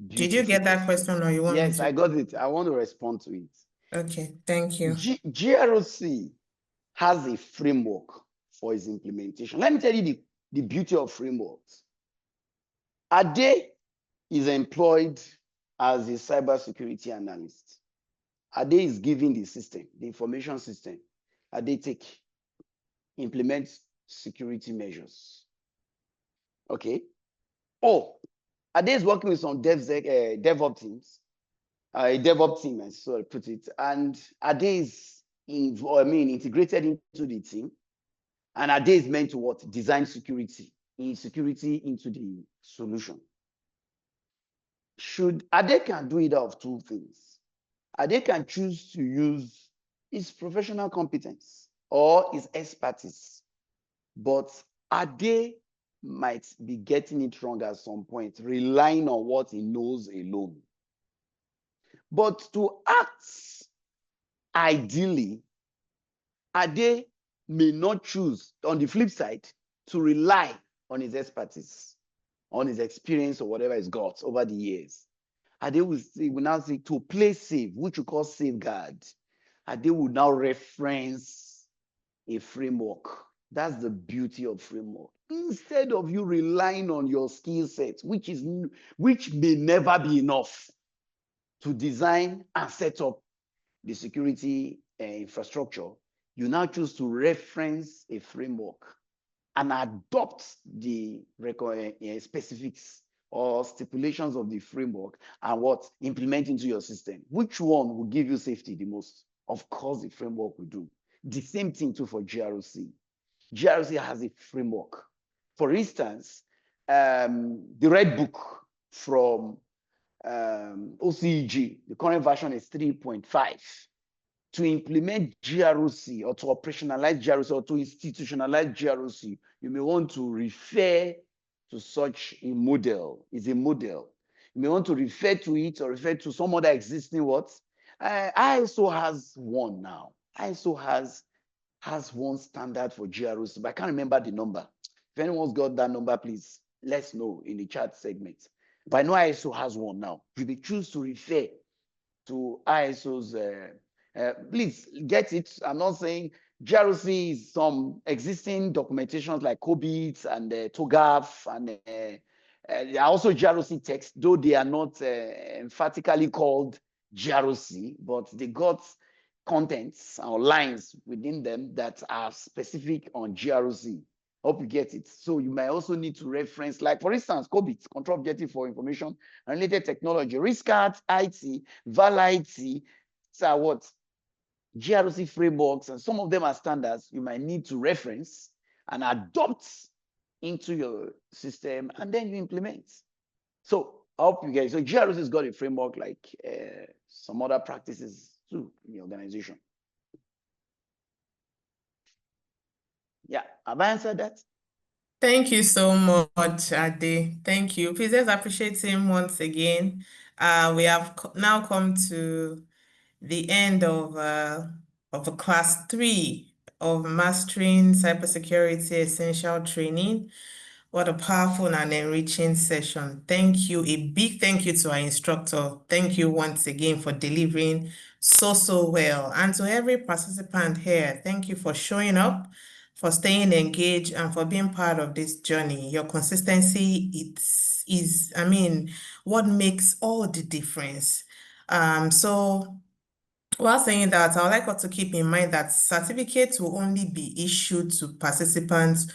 Did you get that question or you want me to? Yes, I got it. I want to respond to it. Okay, thank you. GRC has a framework for its implementation. Let me tell you the beauty of frameworks. Ade is employed as a cybersecurity analyst. Ade is given the system, the information system. Ade implements security measures. Okay. Ade is working with some DevOps teams, a DevOps team, as so I put it, and Ade is integrated into the team, and Ade is meant to design security insecurity into the solution. Ade can do either of two things. Ade can choose to use his professional competence or his expertise, but Ade might be getting it wrong at some point, relying on what he knows alone. But to act ideally, Ade may not choose, on the flip side, to rely on his expertise, on his experience or whatever he's got over the years. Ade will now say to play safe, which we call safeguard. Ade will now reference a framework. That's the beauty of framework. Instead of you relying on your skill set, which may never be enough to design and set up the security infrastructure, you now choose to reference a framework and adopt the specifics or stipulations of the framework and implement into your system. Which one will give you safety the most? Of course, the framework will do. The same thing too for GRC. GRC has a framework. For instance, the Red Book from OCEG, the current version is 3.5. To implement GRC or to operationalize GRC or to institutionalize GRC, you may want to refer to such a model. It's a model. You may want to refer to it or refer to some other existing what? ISO has one now. ISO has one standard for GRC, but I can't remember the number. If anyone's got that number, please let us know in the chat segment. But I know ISO has one now. You may choose to refer to ISO's please get it. I'm not saying GRC is some existing documentations like COBIT and TOGAF, and there are also GRC texts, though they are not emphatically called GRC, but they got contents or lines within them that are specific on GRC. Hope you get it. So you might also need to reference, like for instance, COBIT, Control Objective for Information and Related Technology, RISCAT, IT, VAL IT, so what? GRC frameworks, and some of them are standards you might need to reference and adopt into your system, and then you implement. So I hope you guys, so GRC has got a framework like some other practices too in the organization. Yeah, have I answered that? Thank you so much, Ade. Thank you. Please let's appreciate him once again. We have now come to the end of class 3 of Mastering Cybersecurity Essential Training. What a powerful and enriching session. Thank you. A big thank you to our instructor. Thank you once again for delivering so well. And to every participant here, thank you for showing up, for staying engaged, and for being part of this journey. Your consistency is what makes all the difference. So while saying that, I would like us to keep in mind that certificates will only be issued to participants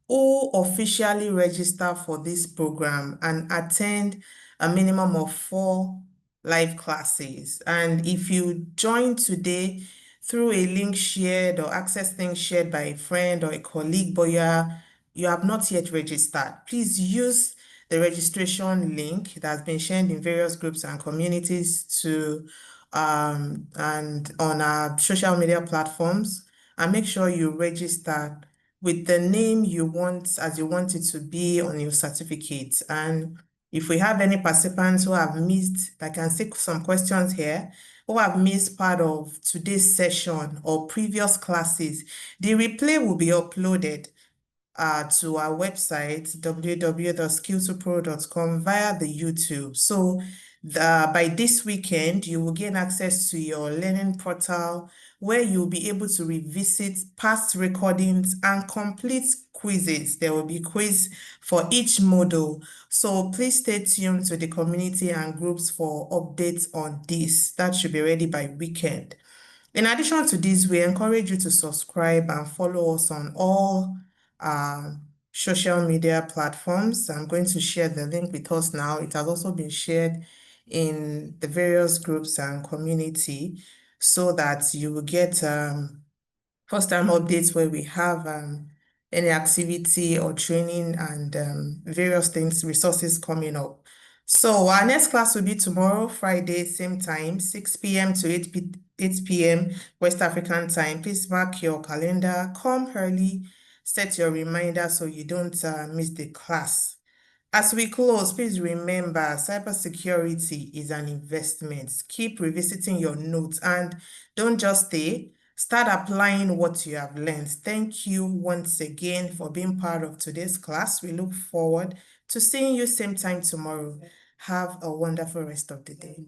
who officially register for this program and attend a minimum of 4 live classes. And if you join today through a link shared or access link shared by a friend or a colleague, but you have not yet registered, please use the registration link that has been shared in various groups and communities and on our social media platforms, and make sure you register with the name you want it to be on your certificate. And if we have any participants who have missed, I can see some questions here, who have missed part of today's session or previous classes, the replay will be uploaded to our website, www.skill2pro.com, via the YouTube. So by this weekend, you will gain access to your learning portal where you'll be able to revisit past recordings and complete quizzes. There will be quiz for each module. So please stay tuned to the community and groups for updates on this. That should be ready by weekend. In addition to this, we encourage you to subscribe and follow us on all social media platforms. I'm going to share the link with us now. It has also been shared in the various groups and community so that you will get first-time updates where we have any activity or training and various things, resources coming up. So our next class will be tomorrow, Friday, same time, 6 p.m. to 8 p.m. West African time. Please mark your calendar, come early, set your reminder so you don't miss the class. As we close, please remember, cybersecurity is an investment. Keep revisiting your notes and don't just stay. Start applying what you have learned. Thank you once again for being part of today's class. We look forward to seeing you same time tomorrow. Have a wonderful rest of the day.